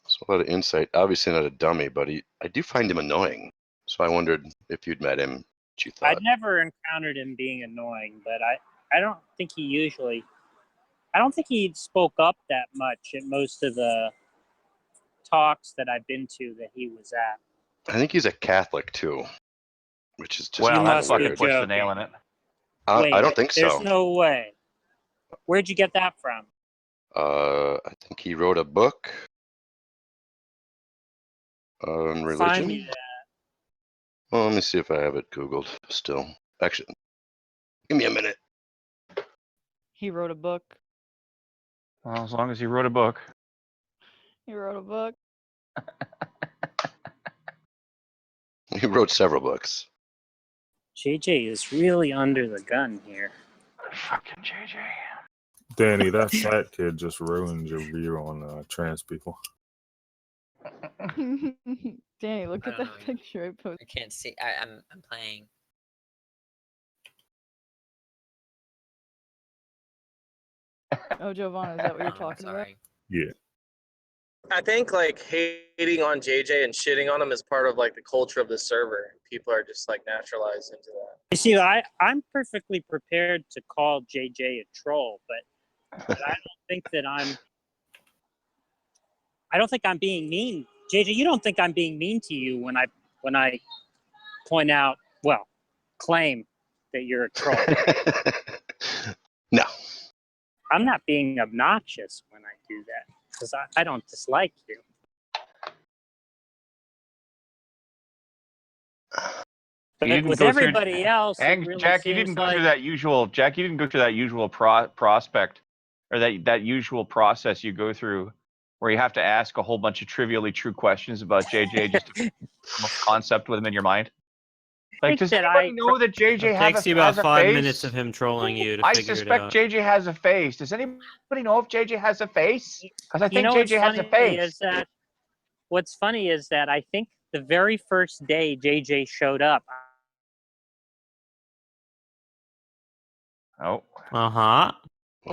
So a lot of insight. Obviously not a dummy, but I do find him annoying. So I wondered if you'd met him, what you thought. I'd never encountered him being annoying, but I don't think he spoke up that much at most of the talks that I've been to that he was at. I think he's a Catholic too, which is just well, kind that of fucking weird. puts the joking. nail in it. Wait, I don't think there's so. no way. Where'd you get that from? I think he wrote a book on religion. Find me that. Well, let me see if I have it Googled still. Actually, give me a minute. He wrote a book. Well, as long as he wrote a book. He wrote a book. He wrote several books. JJ is really under the gun here. Fucking JJ. Danny, that fat kid just ruined your view on trans people. Danny, look I at don't that know. picture I posted. I can't see. I'm playing. Oh, Giovanna, is that what you're Oh, talking about? sorry. Yeah. I think like hating on JJ and shitting on him is part of like the culture of the server. People are just like naturalized into that. You see, I'm perfectly prepared to call JJ a troll, but I don't think that I don't think I'm being mean. JJ, you don't think I'm being mean to you when I point out, well, claim that you're a troll. No. I'm not being obnoxious when I do that because I don't dislike you. But You didn't with go through- everybody else, it And really Jack, you seems didn't go like through that usual. Jack, you didn't go through that usual prospect, or that usual process you go through, where you have to ask a whole bunch of trivially true questions about JJ just to form a concept with him in your mind. Like, does anybody know that JJ It has takes a, you about has a 5 face? minutes of him trolling you to I figure it suspect out. JJ has a face. Does anybody know if JJ has a face? Because I you think know what's JJ has a funny face. is that what's funny is that I think the very first day JJ showed up. Oh. Uh-huh.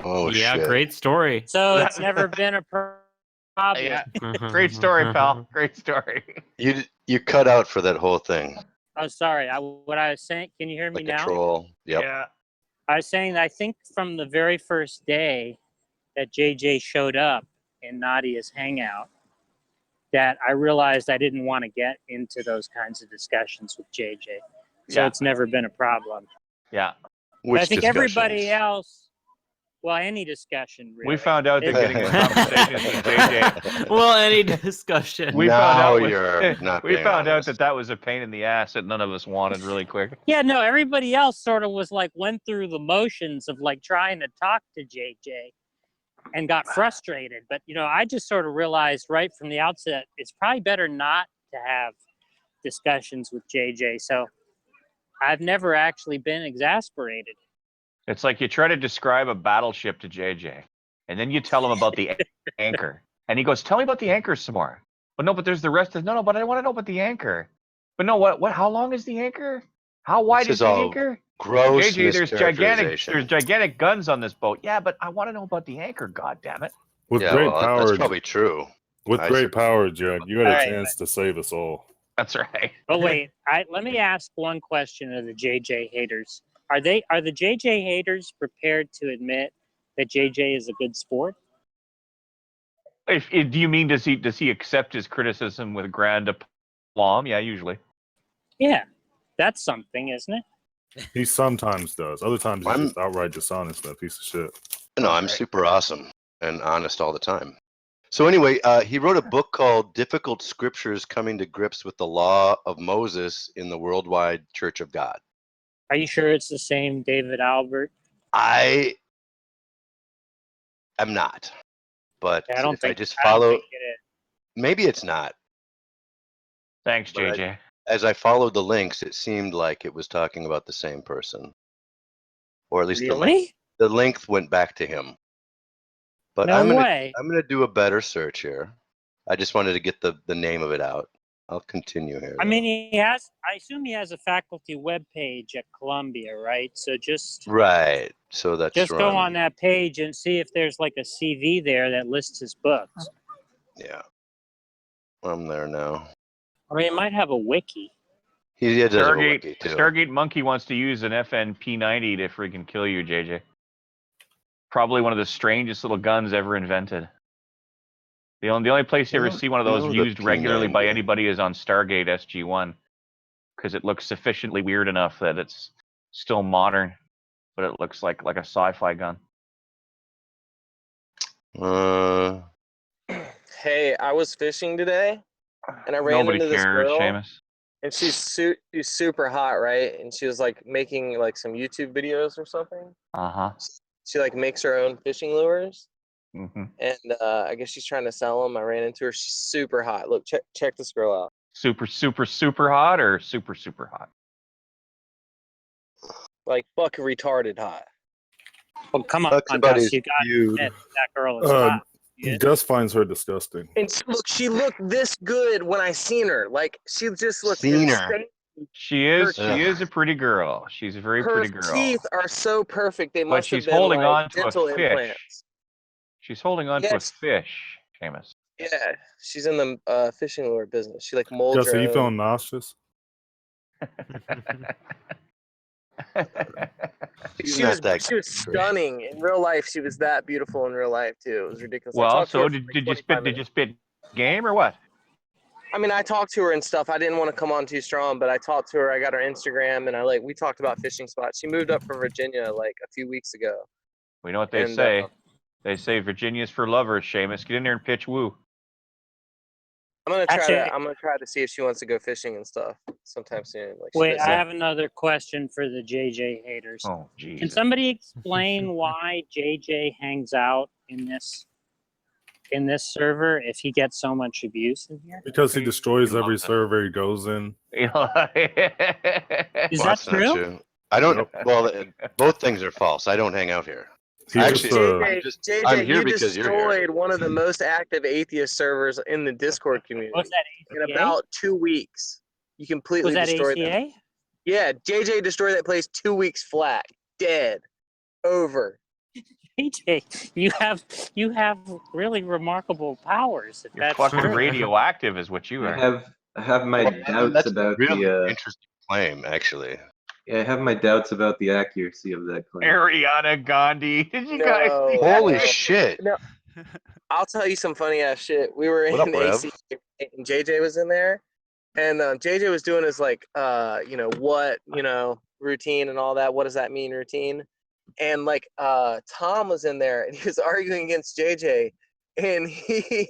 Oh, yeah, shit. great story. So it's never been a problem. Yeah. Great story, pal. Great story. You cut out for that whole thing. Oh, sorry. What I was saying, can you hear me Like now? a troll. Yep. Yeah. I was saying that I think from the very first day that JJ showed up in Nadia's hangout, that I realized I didn't want to get into those kinds of discussions with JJ. So Yeah. it's never been a problem. Yeah. But I think everybody else, well, any discussion really. We found out that getting in conversations with JJ. Well, any discussion. We found out you're not we being found out honest. that was a pain in the ass that none of us wanted really quick. Yeah, no, everybody else sort of was like went through the motions of like trying to talk to JJ and got frustrated. But, you know, I just sort of realized right from the outset, it's probably better not to have discussions with JJ. So I've never actually been exasperated. It's like you try to describe a battleship to JJ, and then you tell him about the anchor. And he goes, tell me about the anchor some more. But no, but there's the rest of no, but I want to know about the anchor. But no, what how long is the anchor? How wide This is is the all anchor? gross JJ, mischaracterization. there's gigantic guns on this boat. Yeah, but I want to know about the anchor, god damn it. With Yeah, great well, power, that's probably true. With I great power, Jack, you got a All right, chance to save us all. That's right. But wait, let me ask one question of the JJ haters. Are the JJ haters prepared to admit that JJ is a good sport? Do you mean does he accept his criticism with grand aplomb? Yeah, usually. Yeah, that's something, isn't it? He sometimes does. Other times he's just outright dishonest, that piece of shit. No, I'm super awesome and honest all the time. So anyway, he wrote a book called Difficult Scriptures Coming to Grips with the Law of Moses in the Worldwide Church of God. Are you sure it's the same David Albert? I am not. But I don't if I think just I don't follow, think it is. maybe it's not. Thanks, But JJ. as I followed the links, it seemed like it was talking about the same person, or at least Really? the link went back to him. But No way. I'm gonna do a better search here. I just wanted to get the name of it out. I'll continue here. I mean, I assume he has a faculty webpage at Columbia, right? So just Right. So that's just go on that page and see if there's like a CV there that lists his books. Yeah. I'm there now. I mean, it might have a wiki. He does have a wiki too. Stargate Monkey wants to use an FNP90 to freaking kill you, JJ. Probably one of the strangest little guns ever invented. The only place you ever see one of those used regularly by anybody is on Stargate SG-1, because it looks sufficiently weird enough that it's still modern, but it looks like a sci-fi gun. Hey, I was fishing today, and I ran Nobody into this cares, girl, Seamus. and she's super hot, right? And she was like making like some YouTube videos or something. Uh-huh. She like makes her own fishing lures. Mm-hmm. And I guess she's trying to sell them. I ran into her. She's super hot. Look, check this girl out. Super hot or super hot? Like fucking retarded hot. Well, come on, Gus. You got to admit that girl is hot. Gus finds her disgusting. And look, she looked this good when I seen her. Like she just looks insane. She is a pretty girl. She's a very pretty girl. Her teeth are so perfect. They But must she's have been holding like on to a dental fish. implants. She's holding on to a fish, Seamus. Yeah, she's in the fishing lure business. She like molds Gus, her are you own. feeling nauseous? She was stunning in real life. She was that beautiful in real life too. It was ridiculous. Well, so did you spit game or what? I mean, I talked to her and stuff. I didn't want to come on too strong, but I talked to her. I got her Instagram, and we talked about fishing spots. She moved up from Virginia like a few weeks ago. We know what they say. They say Virginia's for lovers, Seamus. Get in there and pitch woo. I'm gonna try to see if she wants to go fishing and stuff sometime soon. Like, wait, I have another question for the JJ haters. Oh, geez. Can somebody explain why JJ hangs out in this server if he gets so much abuse in here? Because he destroys every server he goes in. Is that true? I don't. Well, both things are false. I don't hang out here. JJ, I'm here you because you're here. destroyed one of the most active atheist servers in the Discord community. Was that ACA? In about 2 weeks? You completely destroyed ACA? them. Yeah, JJ destroyed that place 2 weeks flat. Dead. Over. JJ, you have really remarkable powers. If You're that's fucking true. radioactive is what you are. I have my doubts that's about really the interesting claim, actually. Yeah, I have my doubts about the accuracy of that claim. Ariana Gandhi. Did you guys see that? Holy shit. No, I'll tell you some funny ass shit. We were in What up, Rev? AC and JJ was in there, and JJ was doing his like routine and all that. What does that mean, routine? And like Tom was in there and he was arguing against JJ, and he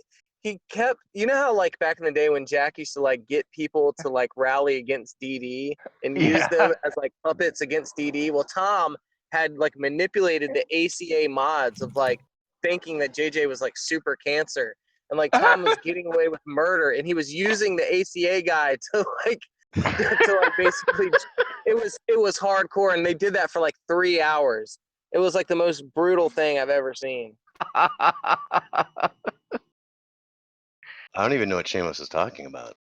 kept, you know how like back in the day when Jack used to like get people to like rally against DD and use them as like puppets against DD. Well, Tom had like manipulated the ACA mods of like thinking that JJ was like super cancer, and like Tom was getting away with murder, and he was using the ACA guy to like basically it was hardcore, and they did that for like 3 hours. It was like the most brutal thing I've ever seen. I don't even know what Seamus is talking about.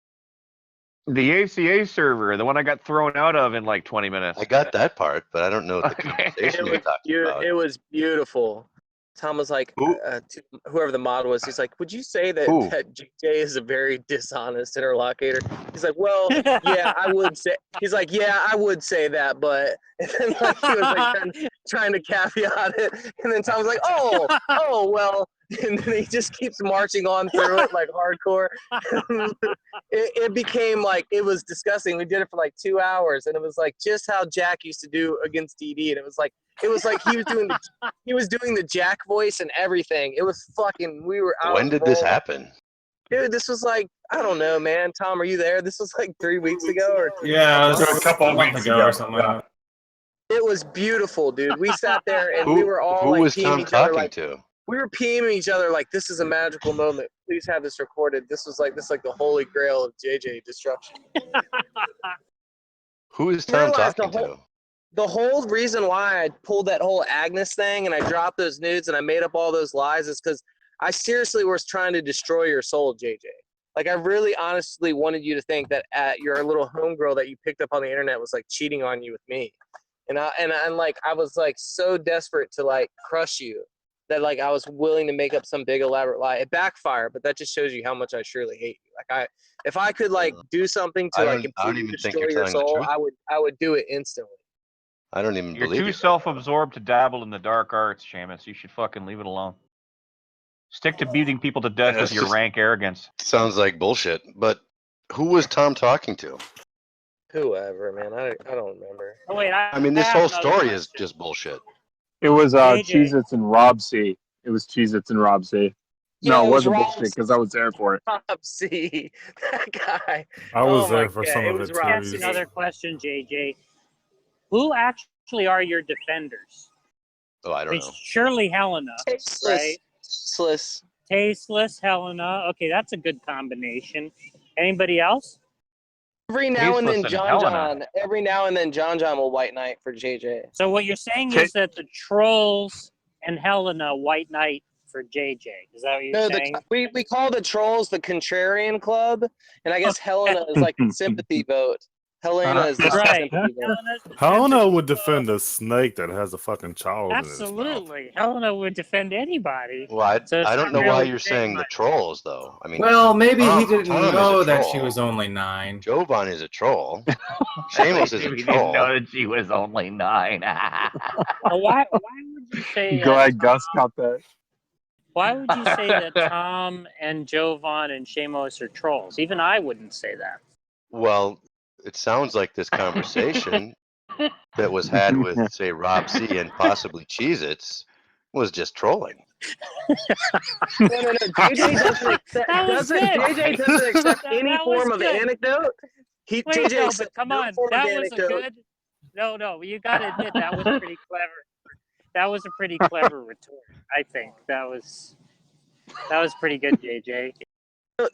The ACA server, the one I got thrown out of in like 20 minutes. I got that part, but I don't know what the conversation you're talking about. It was beautiful. Tom was like, whoever the mod was, he's like, would you say that JJ is a very dishonest interlocutor? He's like, well, yeah, I would say. He's like, yeah, I would say that, but and then like he was like trying to caveat it, and then Tom was like, oh, well. And then he just keeps marching on through it like hardcore. It became like, it was disgusting. We did it for like 2 hours, and it was like just how Jack used to do against DD. And it was like he was doing the Jack voice and everything. It was fucking. We were out. When did this happen? Dude, this was like, I don't know, man. Tom, are you there? This was like 3 weeks ago, or yeah, it was a couple of weeks ago or something like that. It was beautiful, dude. We sat there and we were all who like was team Tom each other, talking like, to? we were PMing each other like, this is a magical moment. Please have this recorded. This is like the holy grail of JJ destruction. Who is Tom talking to? The whole reason why I pulled that whole Agnes thing and I dropped those nudes and I made up all those lies is because I seriously was trying to destroy your soul, JJ. Like, I really honestly wanted you to think that your little homegirl that you picked up on the internet was like cheating on you with me. And I was like so desperate to like crush you that like I was willing to make up some big elaborate lie. It backfired, but that just shows you how much I surely hate you. Like, if I could like do something to like completely destroy your soul, I would do it instantly. I don't even You're believe too you. self-absorbed to dabble in the dark arts, Seamus. You should fucking leave it alone. Stick to beating people to death with your rank arrogance. Sounds like bullshit. But who was Tom talking to? Whoever, man. I don't remember. Oh, wait, I mean, this have whole another story question. is just bullshit. It was JJ. Cheez-Its and Rob C. It was Cheez-Its and Rob C. Yeah, No, it it was wasn't Rob bullshit because I was there for it. Rob C. That guy. I was Oh there my for God, some it of was it Rob That's too. C. another question, JJ. Who actually are your defenders? Oh, I I don't mean, know. surely Helena, Tasteless. right? Tasteless. Tasteless Helena. Okay, that's a good combination. Anybody else? Every now and Tasteless then, and Helena. John will white knight for JJ. So what you're saying is that the trolls and Helena white knight for JJ. Is that what you're No, saying? we call the trolls the contrarian club, and I guess Helena is like the sympathy vote. Helena is the Right. sympathy vote. Helena would defend a snake that has a fucking child in its mouth. Absolutely. Helena would defend anybody. Well, So it's I not don't know why really you're saying saying the much. trolls, though. I mean, Well, maybe he didn't Tom is a know that she troll. was only 9. Jovan is a troll. Seamus is a He troll. didn't know that she was only 9. Well, why would you say Go that? ahead, Gus, got that. Why would you say that Tom and Jovan and Shamos are trolls? Even I wouldn't say that. Well, it sounds like this conversation that was had with, say, Rob C. and possibly Cheez-Its was just trolling. No. JJ doesn't accept. That was good. JJ doesn't accept That any was form of good. anecdote. Wait, JJ no, accepts but come no on. form of That was a anecdote. good. No, you got to admit that was pretty clever. That was a pretty clever retort. I think that was pretty good, JJ.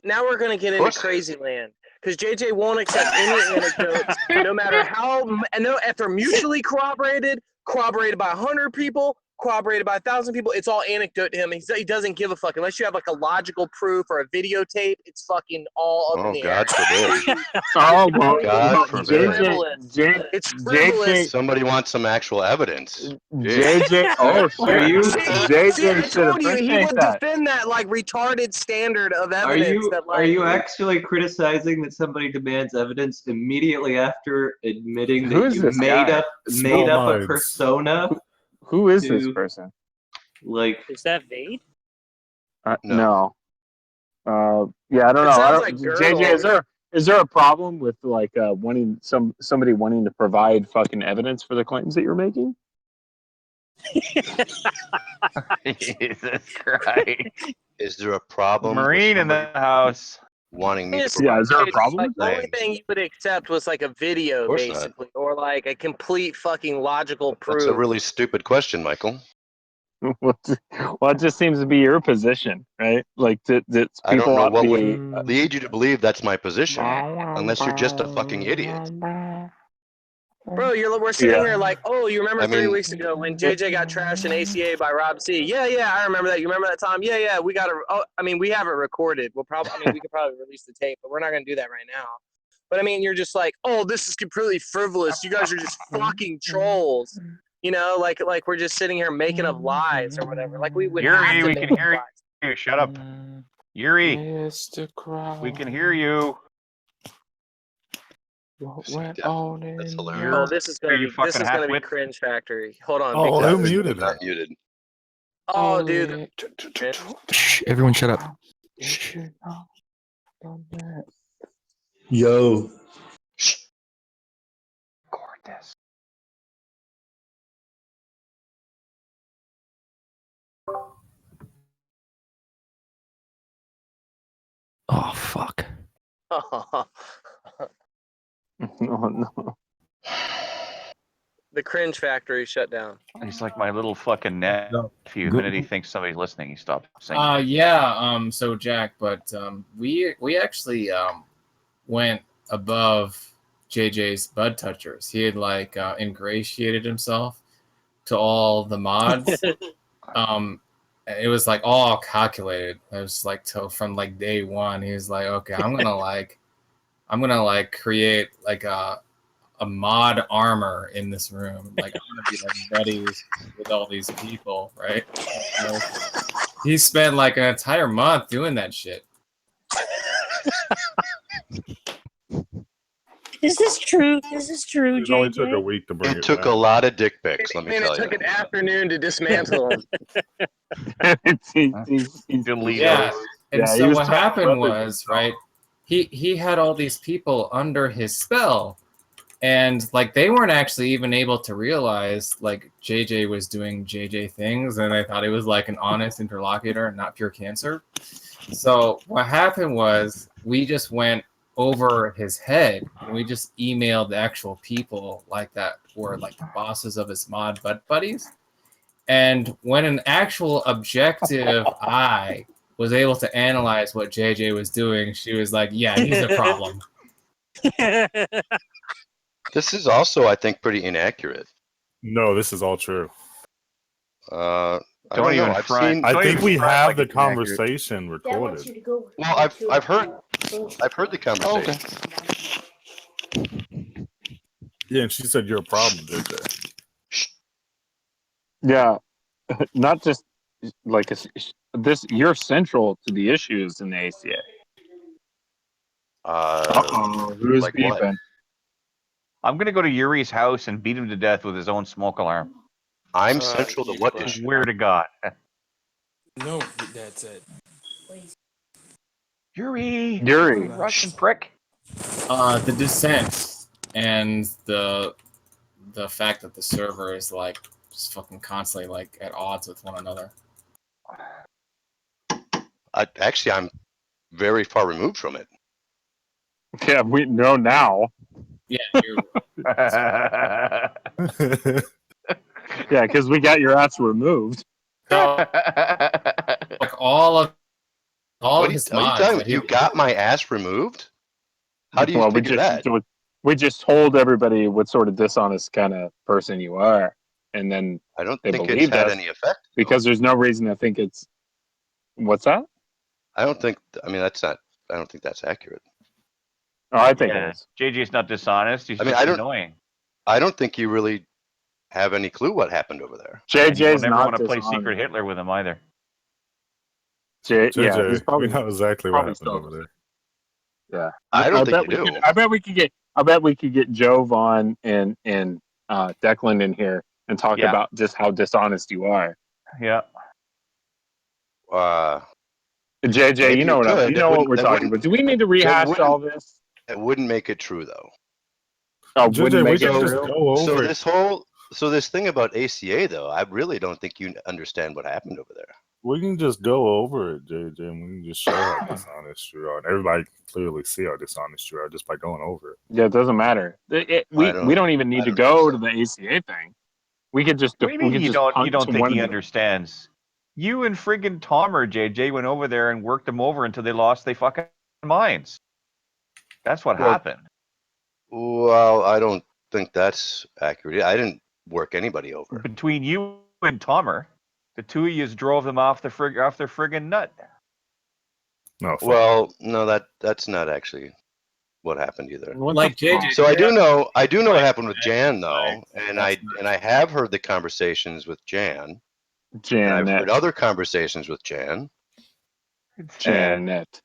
Now we're gonna get into crazy land because JJ won't accept any anecdotes, no matter how. No, if they're mutually corroborated by 100 people, corroborated by 1,000 people, it's all anecdote to him. He doesn't give a fuck unless you have like a logical proof or a videotape. It's fucking all up in the air. God forbid. Oh, well, God forbid. It's frivolous. Somebody wants some actual evidence. JJ, oh shit. JJ I should told you he appreciate would that. defend that like retarded standard of Are evidence. are you actually criticizing that somebody demands evidence immediately after admitting Who that is you this made guy? up Small a minds. persona? Who is this to, person? Like, Is that Vade? No. Yeah, I don't It know. sounds like JJ, is there a problem with like wanting somebody wanting to provide fucking evidence for the claims that you're making? Jesus Christ. Is there a problem? Marine in the house. Wanting me to Yes, provide is there a problem with the only claims? thing you would accept was like a video, course not. basically, or like a complete fucking logical proof. That's a really stupid question, Michael. Well, it just seems to be your position, right? Like that I don't people know ought what to would be. lead you to believe that's my position, unless you're just a fucking idiot. Bro, we're sitting Yeah. here like, oh, you remember I 3 mean- weeks ago when JJ got trashed in ACA by Rob C? Yeah, I remember that. You remember that time? Yeah, we got to. Oh, I mean, we have it recorded. We could probably release the tape, but we're not gonna do that right now. But I mean, you're just like, oh, this is completely frivolous. You guys are just fucking trolls. You know, like we're just sitting here making up lies or whatever. Like we would have Yuri, to we make can up hear lies. you. Shut up. Yuri, we can hear you. That's hilarious. Oh, this is gonna you be fucking half-wit? cringe factory. Hold on. Oh, because- who muted Not her? muted. Oh, dude. Shh, everyone shut up. yo, Record this. Oh fuck. Oh, no. The The cringe factory shut down. He's like my little fucking nephew. The minute he thinks somebody's listening, he stops singing. Yeah. So Jack, but we actually went above JJ's bud touchers. He had like ingratiated himself to all the mods. It was like all calculated. It was like from like day one. He was like, okay, I'm gonna create like a mod armor in this room. Like I'm gonna be like buddies with all these people, right? So he spent like an entire month doing that shit. Is this true? Is this true, It only JJ? took a week to bring It it took back. a lot of dick pics, let me And it tell took you. an afternoon to dismantle him. Delete Yeah. those. And Yeah, he so was what trying to happened leverage was, himself. right, he had all these people under his spell. And like they weren't actually even able to realize like JJ was doing JJ things, and they thought he was like an honest interlocutor, not pure cancer. So what happened was we just went over his head and we just emailed the actual people like that were like the bosses of his mod buddies. And when an actual objective eye was able to analyze what JJ was doing, she was like, yeah, he's a problem. This is also, I think, pretty inaccurate. No, this is all true. I Don't don't know. even I've front. seen. I Don't think even we front have like the it's inaccurate. conversation recorded. Well, I've heard the conversation. Yeah, and she said you're a problem, JJ. Yeah, not just like this. You're central to the issues in the ACA. Who's Like what? beeping? I'm gonna go to Yuri's house and beat him to death with his own smoke alarm. I'm central to what issue? Swear to God. No, that's it. Yuri, Yuri. Russian prick. The dissent and the fact that the server is like just fucking constantly like at odds with one another. Actually, I'm very far removed from it. Yeah, we know now. Yeah, you're Yeah, because we got your ass removed. like all of his Are you mods. talking that about? he- You got my ass removed? How do you figure that? We just told everybody what sort of dishonest kind of person you are, and then I don't they think it's believed had us any effect. because there's no reason to think it's. What's that? I don't think. I mean, that's not. I don't think that's accurate. Oh, I think Yeah. it is. JJ's not dishonest. He's I mean, just I don't- annoying. I don't think you really have any clue what happened over there. And you JJ's don't ever not want to play dishonest. Secret Hitler with him either. Yeah, JJ, he's probably we know exactly what probably happened still- over there. Yeah, I don't bet think you we do. could- I bet we could get Joe Vaughn and Declan in here and talk Yeah. about just how dishonest you are. Yeah. JJ, Maybe you know you could. you know what we're That talking wouldn't- about. Do we need to rehash wouldn't- all this? It wouldn't make it true, though. Oh, JJ, wouldn't we make it can just true? go So over it. this thing about ACA, though, I really don't think you understand what happened over there. We can just go over it, JJ, and we can just show how dishonest you are. And everybody can clearly see how dishonest you are just by going over it. Yeah, it doesn't matter. We don't even need to go to the ACA thing. We could just What do you mean we could you just don't punt to think one he of them. understands? You and friggin' Tomer, JJ, went over there and worked them over until they lost their fucking minds. That's what Well, happened. Well, I don't think that's accurate. I didn't work anybody over. Between you and Tomer, the two of you drove them off their friggin' nut. No. fuck. Well, no, that's not actually what happened either. Like JJ. So I do know what happened with Jan though, and I have heard the conversations with Jan. And I've heard other conversations with Jan. Janet.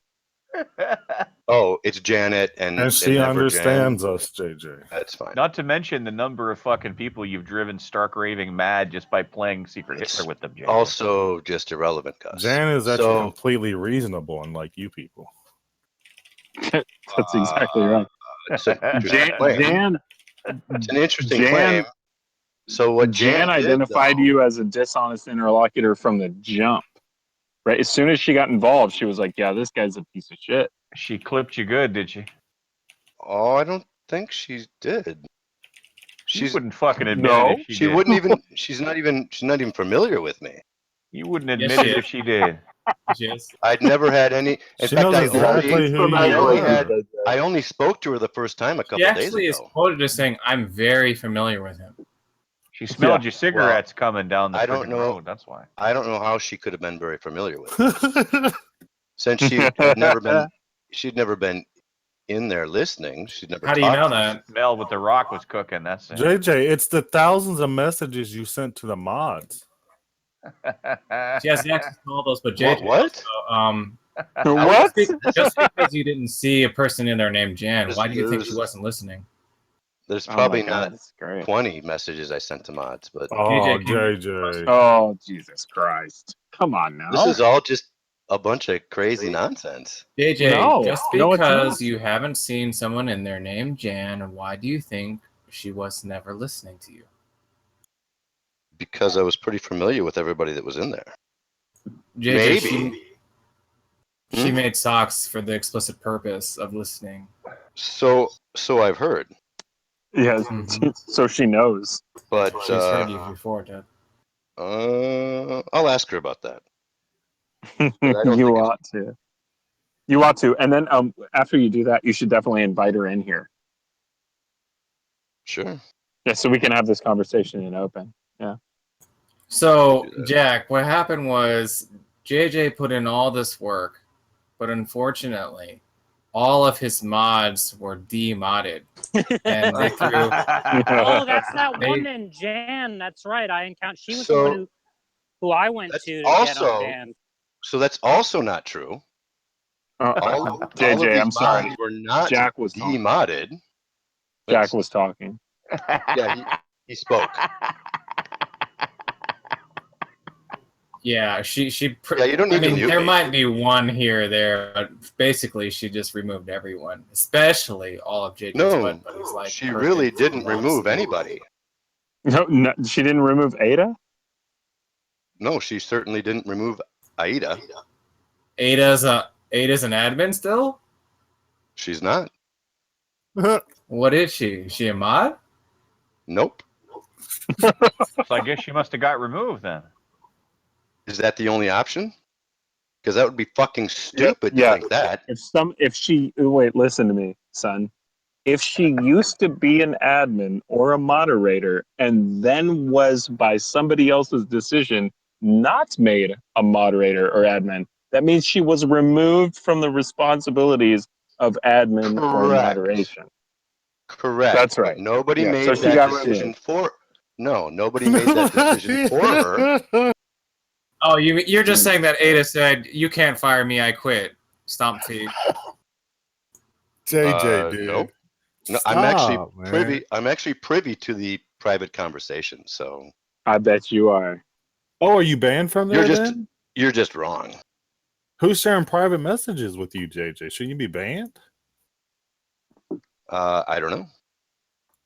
Oh, it's Janet And she never understands Jan. us, JJ. That's fine. Not to mention the number of fucking people you've driven stark raving mad just by playing Secret Hitler with them, JJ. Also, just irrelevant, Gus. Jan is actually So- completely reasonable, unlike you people. That's exactly right. It's an interesting claim. Jan, It's an interesting Jan- claim. So what Jan did, identified though- you as a dishonest interlocutor from the jump. Right, as soon as she got involved, she was like, "Yeah, this guy's a piece of shit." She clipped you good, did she? Oh, I don't think she did. She wouldn't fucking admit No, it if she She did. wouldn't even. She's not even familiar with me. You wouldn't Yes, admit she it is. if she did. She is. I'd never had any. In She fact, knows exactly who I you only are. had. I only spoke to her the first time a She couple days actually is ago. quoted as saying, "I'm very familiar with him." She smelled Yeah, your cigarettes coming down the I don't freaking know. road. That's why. I don't know how she could have been very familiar with me since she had never been. She'd never been in there listening. She'd never. How do you know talked. that? Smell what the Rock was cooking. That's it. JJ, it's the thousands of messages you sent to the mods. She has access to all those, but What? JJ What? also, What? just because you didn't see a person in there named Jan, why do you think she There's- wasn't listening? There's Oh my probably God, not that's great. 20 messages I sent to mods, but Oh, JJ. JJ. Oh, Jesus Christ. Come on now. this is all just a bunch of crazy nonsense. JJ, No. just No, it's because not. you haven't seen someone in there named Jan, why do you think she was never listening to you? Because I was pretty familiar with everybody that was in there. JJ, Maybe. she made socks for the explicit purpose of listening. So I've heard. Yes. Mhm. So she knows. But She's heard you before, Ted. I'll ask her about that. But I don't You think ought to. You ought to. And then after you do that, you should definitely invite her in here. Sure. Yeah, so we can have this conversation in open. Yeah. So, Jack, what happened was JJ put in all this work, but unfortunately, all of his mods were demodded. And they threw. Oh, that's that woman, Jan. That's right. I encountered. She was the one who I went to get also unbanned. so that's also not true. All of JJ, these I'm sorry. mods were not Jack was talking. demodded. Jack was talking. Yeah, he spoke. Yeah, she. Yeah, you don't need to mute there me. might be one here or there, but basically she just removed everyone, especially all of JJ's No, butt buddies. Like she really didn't remove anybody. No, she didn't remove Ada? No, she certainly didn't remove Aida. Ada's an admin still? She's not. What is she? Is she a mod? Nope. So I guess she must have got removed then. Is that the only option? Because that would be fucking stupid Yeah. to think that. If she wait, listen to me, son. If she used to be an admin or a moderator and then was by somebody else's decision not made a moderator or admin, that means she was removed from the responsibilities of admin or Correct. moderation. Correct. That's right. But nobody Yeah, made so she that got decision removed. for. No, nobody made that decision for her. Oh, you're just saying that Ada said, "You can't fire me, I quit." Stomp feet. JJ, dude. Nope. No, Stop, man. I'm actually privy to the private conversation. So I bet you are. Oh, are you banned from there then? You're just wrong. Who's sharing private messages with you, JJ? Shouldn't you be banned? I don't know.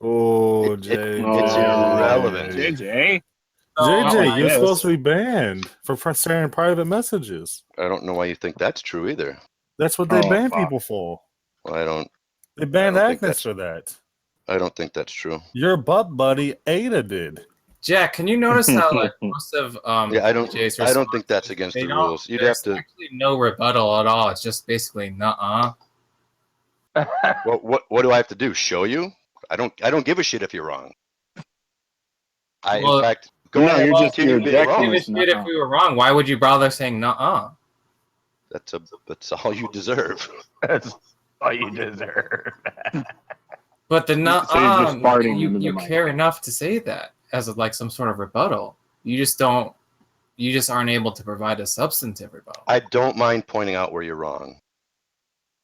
Oh, It's JJ. irrelevant. JJ. JJ, you're yes. supposed to be banned for sharing private messages. I don't know why you think that's true either. That's what they Oh, ban fuck. people for. I don't. They banned I don't think Agnes for that. I don't think that's true. Your butt buddy Ada did. Jack, can you notice how like most of Yeah, I don't. JJ's I don't responses, think that's against they the don't- rules. You'd have there's to. actually no rebuttal at all. It's just basically nuh-uh. What do I have to do? Show you? I don't give a shit if you're wrong. Well, in fact, go no, ahead you're and just- continue you're being objecting. wrong. Give a shit if we were wrong. Why would you bother saying nuh-uh? That's all you deserve. That's all you deserve. But the So you're nuh-uh, just farting into the you mic. care enough to say that as like some sort of rebuttal. You just aren't able to provide a substantive rebuttal. I don't mind pointing out where you're wrong.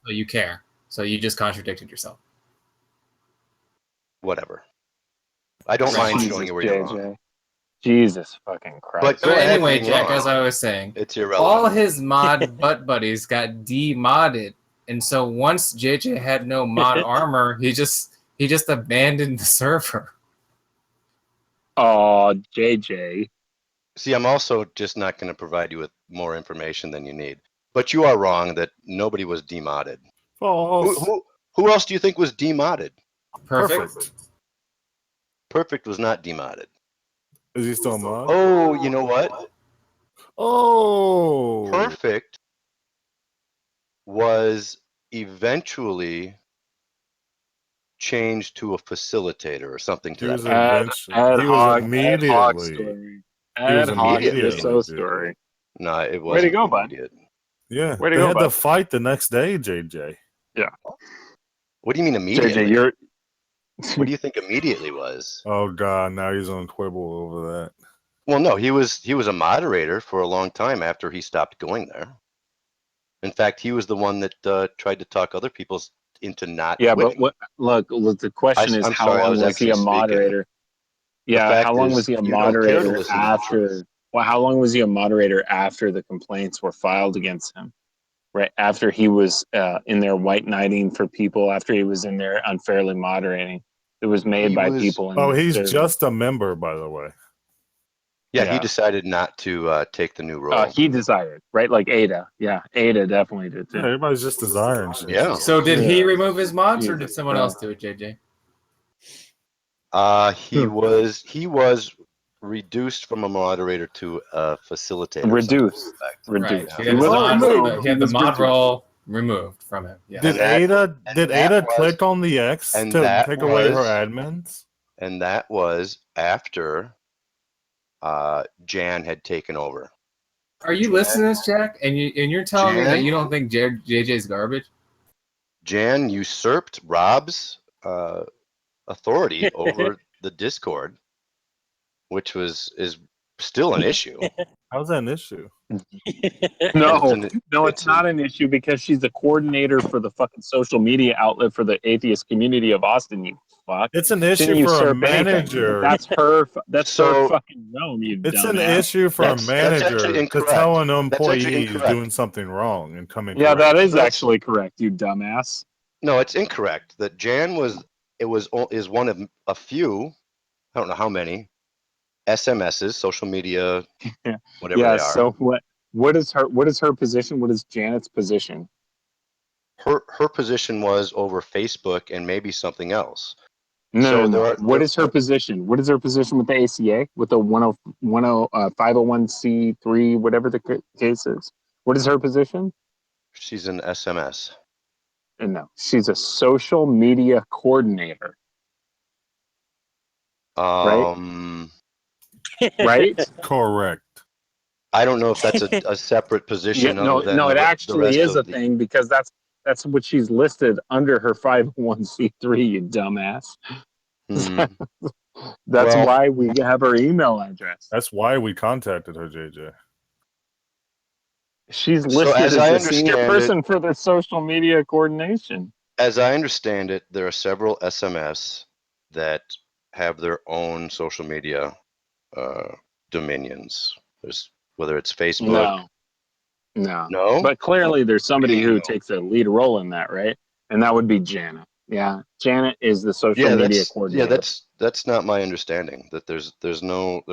So you care. So you just contradicted yourself. Whatever. I don't mind Jesus, showing you where you're JJ. wrong. Jesus fucking Christ. But go But ahead anyway, being Jack, wrong. as I was saying, It's irrelevant. all his mod butt buddies got demodded, and so once JJ had no mod armor, he just abandoned the server. Oh, JJ. See, I'm also just not going to provide you with more information than you need. But you are wrong that nobody was demodded. False. Who else do you think was demodded? Perfect. Perfect was not demodded. Is he still a mod? Oh, you know what? Oh, Perfect was eventually changed to a facilitator or something to he that was effect. Ad he was hoc immediately. story. He was Ad hoc immediately. so story. No, it Way to wasn't go, bud. immediate. Yeah, Way to they go, had bud. to fight the next day, JJ. Yeah. What do you mean immediately? JJ, you're. What do you think immediately was? Oh God, now he's on quibble over that. Well, no, he was a moderator for a long time after he stopped going there. In fact, he was the one that tried to talk other people into not Yeah, quitting. but look, the question is, I'm how sorry, I long was was he actually a speaking. moderator? The Yeah, fact how long is, was he a you don't care to moderator listen to after? Well, how long was he a moderator after the complaints were filed against him? Right after he was in there white knighting for people, after he was in there unfairly moderating. It was made by people. Oh, he's just a member, by the way. Yeah, he decided not to take the new role. He decided, right? Like Ada. Yeah, Ada definitely did too. Yeah, everybody's just desiring shit. Yeah. So did he remove his mods, or did Jesus someone Christ. else do it, JJ? He was reduced from a moderator to a facilitator. Reduced. Right. Reduced. He had, his on, removed. he had the was mod reduced. role removed from him. Yeah. Did Ada click on the X to take away her admins? And that was after Jan had taken over. Are you listening to this, Jack? And you're telling me that you don't think JJ's garbage? Jan usurped Rob's authority over the Discord, which is still an issue. How's that an issue? No, it's not an issue because she's the coordinator for the fucking social media outlet for the atheist community of Austin. You fuck. It's an She issue didn't for a usurp anything. manager. That's her. That's her fucking zone. You It's dumbass. an issue for a manager to tell an employee he's incorrect. doing something wrong and come in. Yeah, that is That's- actually correct. You dumbass. No, it's incorrect. That Jan is one of a few, I don't know how many, SMSs, social media, whatever Yeah. they are. So what is her position? What is Janet's position? Her position was over Facebook and maybe something else. No. What is her position? What is her position with the ACA? With the 501c3, whatever the case is? What is her position? She's an SMS. No, she's a social media coordinator. Right? Right? Correct. I don't know if that's a separate position. No, other than it the actually rest is of a thing because that's what she's listed under her 501c3. You dumbass. That's why we have her email address. That's why we contacted her, JJ. She's So listed as as I the senior understand person for the social media coordination. As I understand it, there are several SMS that have their own social media dominions. There's whether it's Facebook. No. But clearly, there's somebody who takes a lead role in that, right? And that would be Janet. Yeah, Janet is the social media coordinator. Yeah, that's not my understanding. That there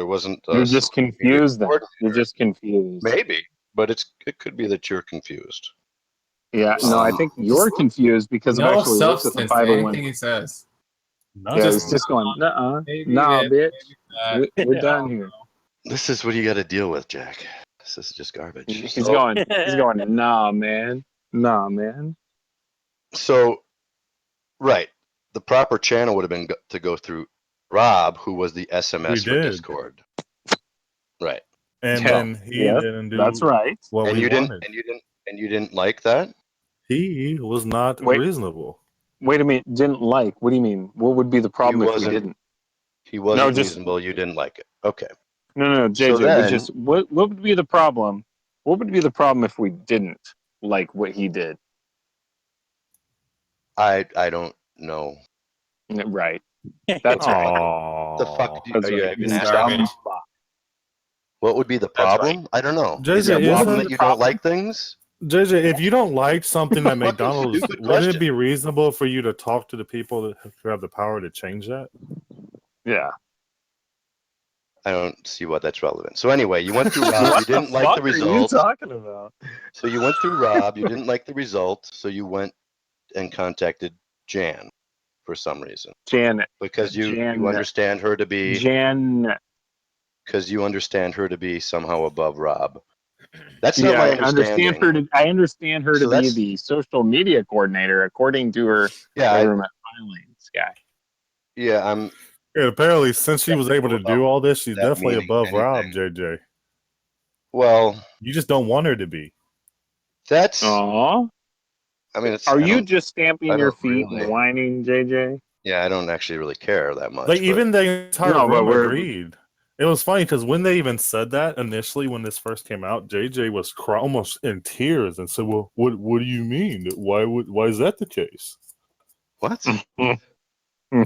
wasn't. You're just confused. Then you're just confused. Maybe, but it could be that you're confused. Yeah, no, I think you're confused because No I've actually looked at the substance to 501. anything he says. Yeah, it's just going, nah, bitch. We're done here. This is what you got to deal with, Jack. This is just garbage. He's going, nah, man. So, right, the proper channel would have been to go through Rob, who was the SMS for Discord. Right. And then he didn't do. That's right. What and we you wanted. you didn't like that? He was not reasonable. Wait a minute. Didn't like? What do you mean? What would be the problem if we didn't? He wasn't reasonable. You didn't like it. Okay. No, JJ. So then, what would be the problem? What would be the problem if we didn't like what he did? I don't know. Right. That's right. The fuck That's are you right. even asking? What would be the problem? Right. I don't know. JJ, Is it a problem isn't that you don't like things? JJ, if you don't like something at McDonald's, stupid wouldn't question. it be reasonable for you to talk to the people that who have the power to change that? Yeah. I don't see why that's relevant. So anyway, you went through Rob. You didn't like the result. What are you talking about? So you went through Rob. You didn't like the result. So you went and contacted Jan. for some reason. Jan, Because you Jan, understand her to be Jan. because you understand her to be somehow above Rob. That's not my I understand her understanding. to. I understand her So to be that's- the social media coordinator, according to her Yeah, government filings guy. yeah, I'm. Yeah, apparently, since she was able to do all this, she's that definitely meaning above Rob, anything. JJ. Well, You just don't want her to be. that's. Aw. I mean, it's. Are I you don't- just stamping I your don't feet really- and whining, JJ? Yeah, I don't actually really care that much. Like, but- even the entire No, but room we're- agreed. It was funny because when they even said that initially, when this first came out, JJ was almost in tears and said, "Well, what do you mean? Why is that the case?" What?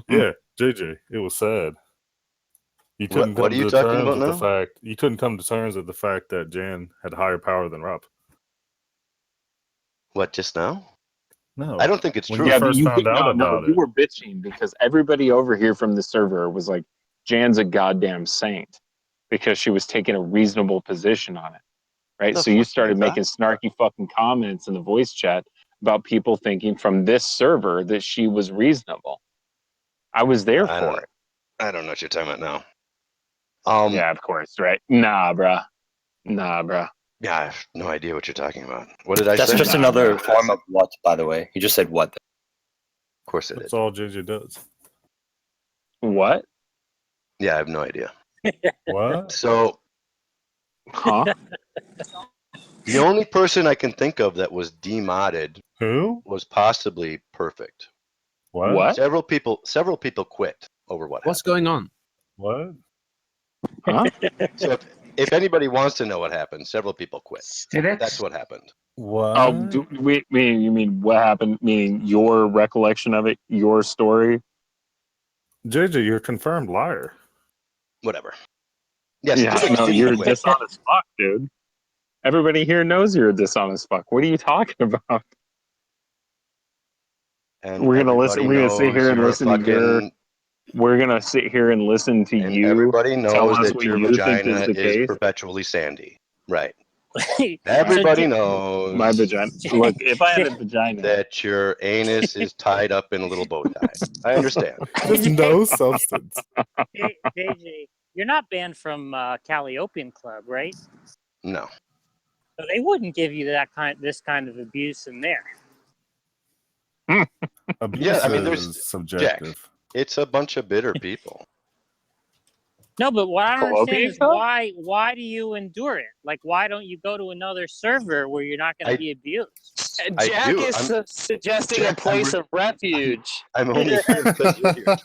Yeah, JJ, it was sad. You couldn't What come are you to talking terms about with the now? fact you couldn't come to terms with the fact that Jan had higher power than Rob. What, just now? No, I don't think it's when true. you Yeah, first found out about you it. were bitching because everybody over here from the server was like, Jan's a goddamn saint because she was taking a reasonable position on it, right? The So you fuck started is that? making snarky fucking comments in the voice chat about people thinking from this server that she was reasonable. I was there I for don't, it. I don't know what you're talking about now. Yeah, of course, right? Nah, bruh. Yeah, I have no idea what you're talking about. What did I That's say? just another form of what, by the way. You just said what. Of course it That's is. all JJ does. What? Yeah, I have no idea. What? So, Huh? the only person I can think of that was demodded Who? was possibly perfect. What? Several people quit over what What's going on? What? Huh? happened. So if anybody wants to know what happened, several people quit. Did it? That's what happened. What? Oh, you mean what happened? Meaning your recollection of it, your story? JJ, you're a confirmed liar. Whatever. Yes, Yeah, Tidix no, didn't you're a quit. dishonest fuck, dude. Everybody here knows you're a dishonest fuck. What are you talking about? And We're gonna listen. everybody We're gonna sit knows here and you're a listen to your. fucking. We're gonna sit here and listen to And you everybody tell knows us that what your you think is vagina the is case. perpetually sandy. Right. So Everybody did- knows My vagina. Look, if I had a vagina, that your anus is tied up in a little bow tie. I understand. There's no substance. JJ, you're not banned from Calliopean Club, right? No. So they wouldn't give you this kind of abuse in there. Abuse Yeah, I mean, is there's subjective. Jack. It's a bunch of bitter people. No, but what I don't understand Calliopean is Club? why do you endure it? Like, why don't you go to another server where you're not going to be abused? I Jack do. is suggesting Jack, a place of refuge. I'm only here because you're here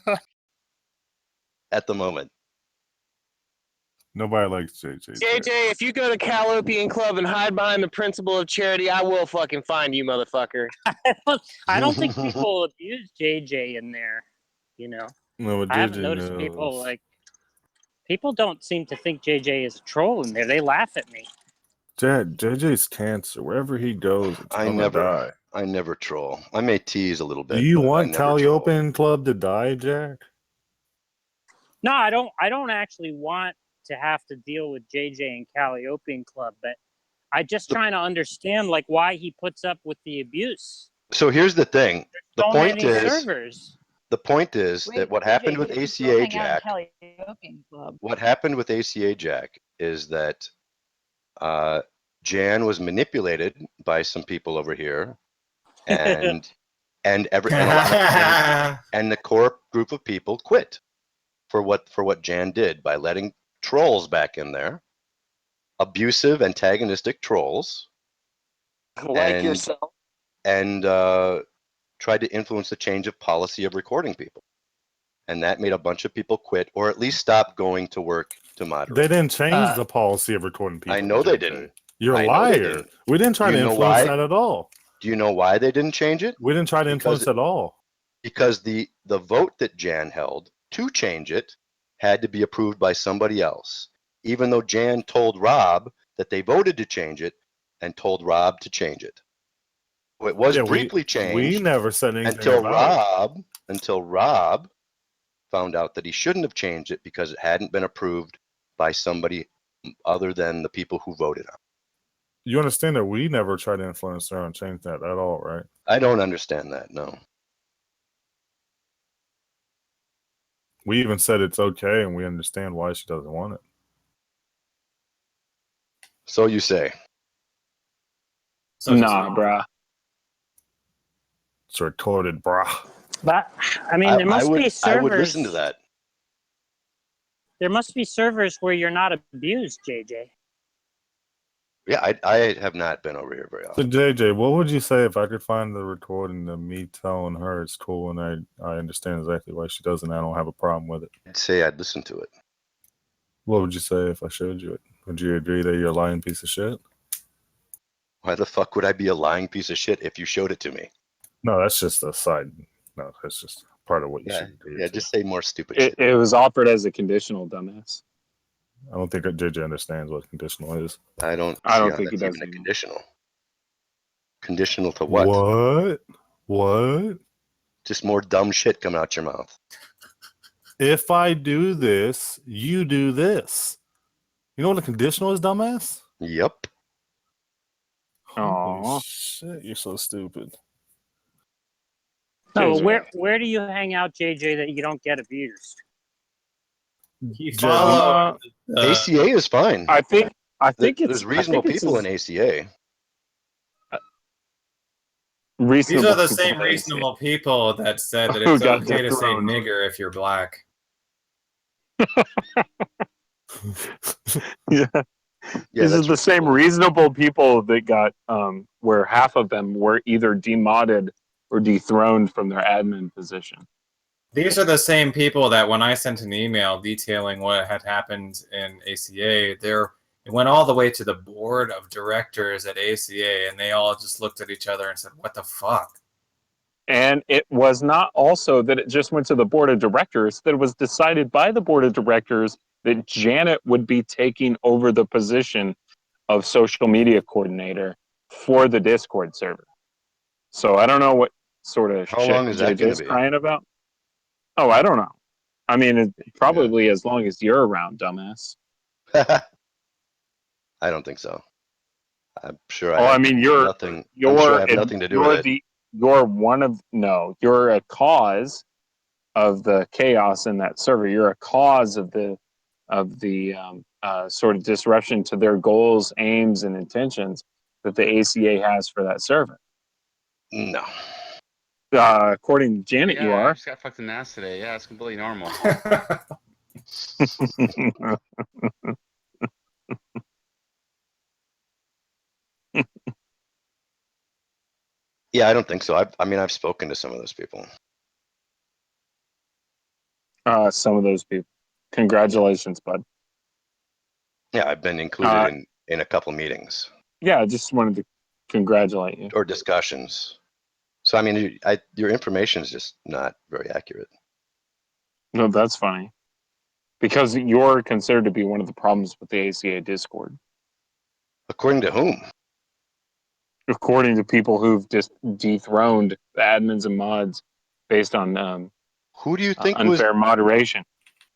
at the moment. Nobody likes JJ. JJ, if you go to Calliopean Club and hide behind the principle of charity, I will fucking find you, motherfucker. I don't think people abuse JJ in there. You know, No, but I haven't JJ noticed people knows. like. People don't seem to think JJ is a troll in there. They laugh at me. JJ's cancer. Wherever he goes, it's gonna die. I never troll. I may tease a little bit. Do you but I want never troll. Calliopean Club to die, Jack? No, I don't. I don't actually want to have to deal with JJ and Calliopean Club, but I just trying to understand like why he puts up with the abuse. So here's the thing. So many servers. The point is that what happened with ACA Jack. What happened with ACA Jack is that Jan was manipulated by some people over here, and and the core group of people quit for what Jan did by letting trolls back in there, abusive, antagonistic trolls, Like yourself. and tried to influence the change of policy of recording people. And that made a bunch of people quit, or at least stop going to work to moderate. They didn't change the policy of recording people. I know they JJ. didn't. You're a I know they liar. didn't. We didn't try Do to you know influence why? that at all. Do you know why they didn't change it? We didn't try to influence at all. Because the vote that Jan held to change it had to be approved by somebody else, even though Jan told Rob that they voted to change it and told Rob to change it. It was briefly changed. We never said anything until about Rob found out that he shouldn't have changed it because it hadn't been approved by somebody other than the people who voted on it. You understand that we never tried to influence her and change that at all, right? I don't understand that, no. We even said it's okay, and we understand why she doesn't want it. So you say. Nah, bruh. It's recorded, brah. But I mean, there must be servers. I would listen to that. There must be servers where you're not abused, JJ. Yeah, I have not been over here very So often. JJ, what would you say if I could find the recording of me telling her it's cool and I understand exactly why she doesn't? I don't have a problem with it. I'd say I'd listen to it. What would you say if I showed you it? Would you agree that you're a lying piece of shit? Why the fuck would I be a lying piece of shit if you showed it to me? No, that's just a side. No, that's just part of what you should agree to. Just say more stupid shit. It was offered as a conditional, dumbass. I don't think JJ understands what conditional is. I don't think he that's does even a either. conditional. Conditional to what? What? What? Just more dumb shit coming out your mouth. If I do this, you do this. You know what a conditional is, dumbass? Yep. Holy shit, you're so stupid. No, JJ. where do you hang out, JJ, that you don't get abused? You follow ACA is fine. I think there's reasonable people in ACA. These are the same reasonable people that said that Who it's got okay to say dethroned. nigger if you're black. Yeah. These are that's the same reasonable people that got where half of them were either demodded or dethroned from their admin position. These are the same people that when I sent an email detailing what had happened in ACA, it went all the way to the board of directors at ACA, and they all just looked at each other and said, "What the fuck?" And it was not also that it just went to the board of directors, that it was decided by the board of directors that Janet would be taking over the position of social media coordinator for the Discord server. So I don't know what sort of How shit long is that gonna JJ's be? crying about. Oh, I don't know. I mean, it's probably as long as you're around, dumbass. I don't think so. I'm sure Oh, I mean, you're nothing. I'm sure I have nothing to do with it. You're a cause of the chaos in that server. You're a cause of the sort of disruption to their goals, aims, and intentions that the ACA has for that server. No. According to Janet, you I are. just got fucked in the ass today. Yeah, it's completely normal. Yeah, I don't think so. I've spoken to some of those people. Some of those people. Congratulations, bud. Yeah, I've been included in a couple meetings. Yeah, I just wanted to congratulate you. Or discussions. So, I mean, your information is just not very accurate. No, that's funny. Because you're considered to be one of the problems with the ACA Discord. According to whom? According to people who've just dethroned the admins and mods based on who do you think unfair moderation.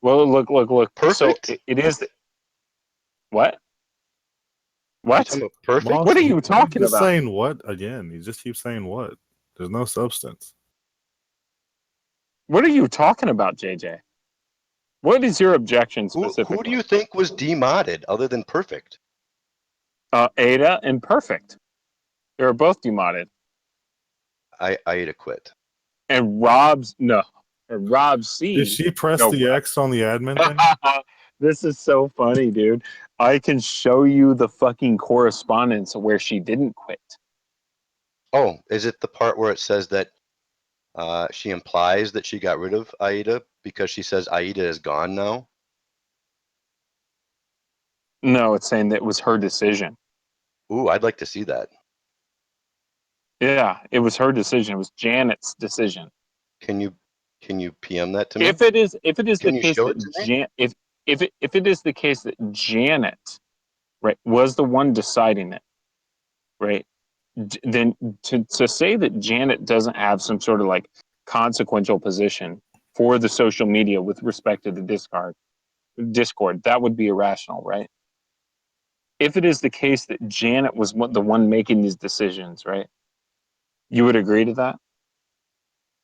Well, look. Perfect? So it is. What? What? Perfect? What are you talking He's just about? saying what again? He just keeps saying what? There's no substance. What are you talking about, JJ? What is your objection specifically? Who do you think was demodded other than Perfect? Ada and Perfect. They were both demodded. Ada quit. And Rob C. Did she press the X on the admin thing? This is so funny, dude. I can show you the fucking correspondence where she didn't quit. Oh, is it the part where it says that she implies that she got rid of Aida because she says Aida is gone now? No, it's saying that it was her decision. Ooh, I'd like to see that. Yeah, it was her decision. It was Janet's decision. Can you PM that to me? If it is the case show that if it is the case that Janet, right, was the one deciding it, right, then to say that Janet doesn't have some sort of like consequential position for the social media with respect to the Discord, that would be irrational, right? If it is the case that Janet was the one making these decisions, right, you would agree to that?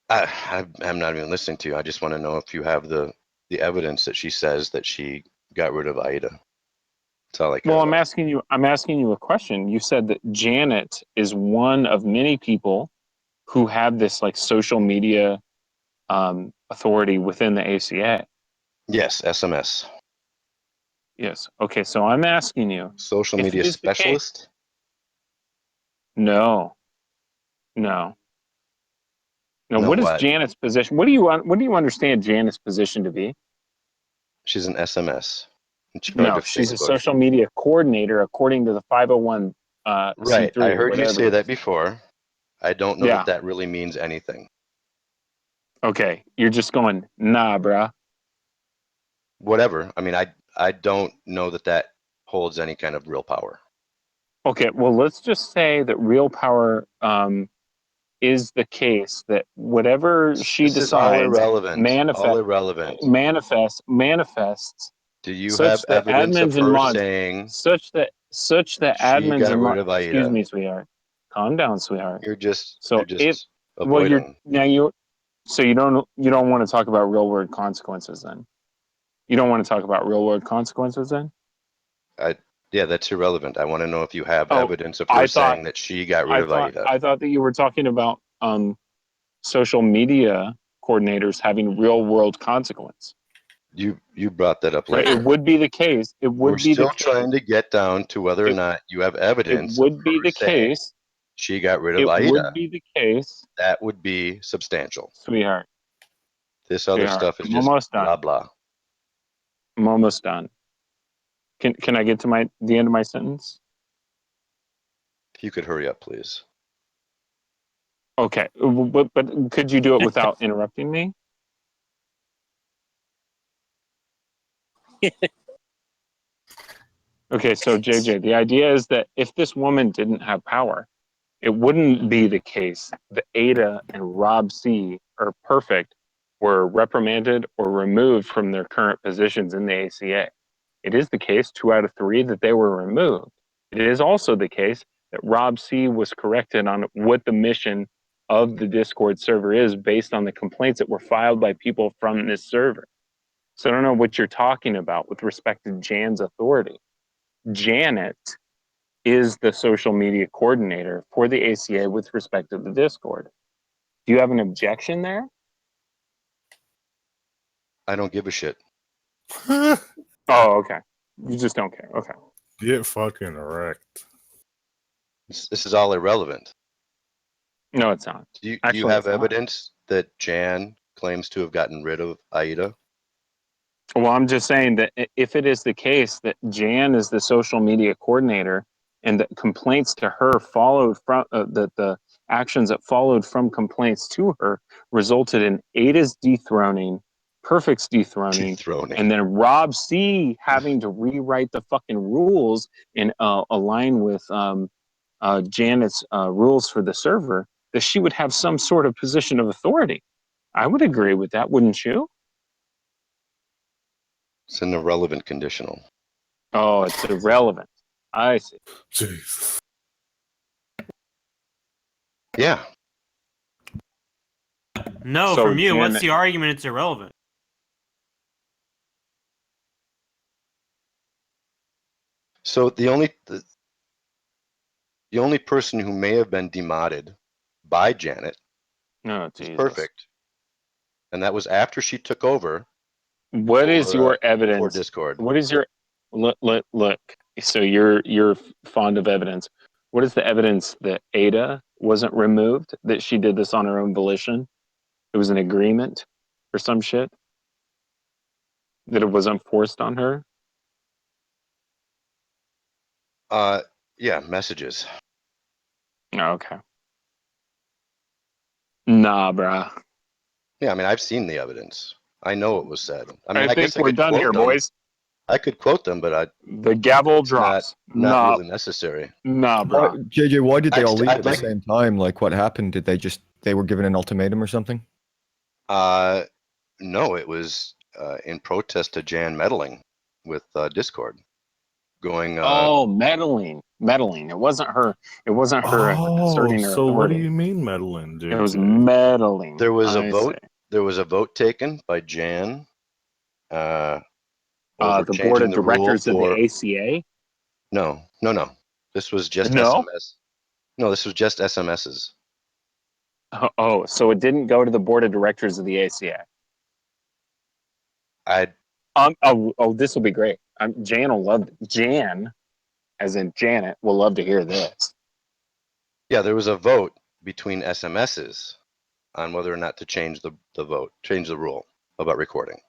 I'm not even listening to you. I just want to know if you have the the evidence that she says that she got rid of Aida. That's all I care Well, about. I'm asking you a question. You said that Janet is one of many people who have this like social media authority within the ACA. Yes, SMS. Yes. Okay. So I'm asking you, Social if media it is the case- specialist? No. No. Now, No, what is what? Janet's position? What do you understand Janet's position to be? She's an SMS in charge No, of she's a Facebook. social media coordinator according to the 501 Right. C3 I or heard you whatever say it that is. before. I don't know Yeah. that that really means anything. Okay, you're just going, nah, bruh. Whatever. I mean, I don't know that that holds any kind of real power. Okay, well, let's just say that real power is the case that whatever she This is all decides irrelevant. All irrelevant. manifests Do you such have that evidence of admins and her mods saying such that she admins got and rid mods, of Aida? excuse me, sweetheart, calm down, sweetheart. You're just So avoiding. so you don't want to talk about real world consequences then. You don't want to talk about real world consequences then. Yeah, that's irrelevant. I want to know if you have Oh, evidence of her saying that she got rid of Aida. I thought that you were talking about social media coordinators having real world consequence. You brought that up Right? later. It would be the case. It would We're be the still trying to get down to whether or not you have evidence. It would be the saying case. She got rid of It Aida. would be the case. That would be substantial. Sweetheart. This other stuff is I'm just almost done. blah blah. I'm almost done. Can I get to the end of my sentence? If you could hurry up, please. Okay, but could you do it without interrupting me? Okay, so JJ, the idea is that if this woman didn't have power, it wouldn't be the case that Ada and Rob C are perfect, were reprimanded or removed from their current positions in the ACA. It is the case 2 out of 3 that they were removed. It is also the case that Rob C was corrected on what the mission of the Discord server is based on the complaints that were filed by people from this server. So I don't know what you're talking about with respect to Jan's authority. Janet is the social media coordinator for the ACA with respect to the Discord. Do you have an objection there? I don't give a shit. Oh, okay. You just don't care. Okay. Get fucking wrecked. This is all irrelevant. No, it's not. Do you Actually, have it's not. evidence that Jan claims to have gotten rid of Aida? Well, I'm just saying that if it is the case that Jan is the social media coordinator and that complaints to her followed from that the actions that followed from complaints to her resulted in Ada's dethroning, Perfect's dethroning, and then Rob C having to rewrite the fucking rules and align with Janet's rules for the server, that she would have some sort of position of authority. I would agree with that, wouldn't you? It's an irrelevant conditional. Oh, it's irrelevant. I see. Jeez. Yeah. No, So from you. What's Janet- the argument? It's irrelevant. So the only person who may have been demoted by Janet No, is Jesus. Perfect, and that was after she took over. What is your evidence for Discord? What is your look? So you're fond of evidence. What is the evidence that Ada wasn't removed? That she did this on her own volition? It was an agreement or some shit. That it was enforced on her. Yeah, messages. Oh, okay. Nah, bruh. Yeah, I mean, I've seen the evidence. I know what was said. I mean, I think guess I we're could done quote here, them. boys. I could quote them, but The gavel it's drops. not Nah, really necessary. nah, Why, bruh. JJ, why did they all leave I'd at the like- same time? Like, what happened? Did they were given an ultimatum or something? No, it was in protest to Jan meddling with Discord, going. Oh, meddling. It wasn't her. It wasn't her asserting her so what do authority. you mean meddling, JJ? It was meddling. There was a I vote. see. There was a vote taken by Jan over The board changing of the rule directors of for the ACA. no. This was just No? SMS. No, this was just SMSs. Oh, so it didn't go to the board of directors of the ACA. This will be great. Jan, as in Janet, will love to hear this. Yeah, there was a vote between SMSs on whether or not to change the rule about recording.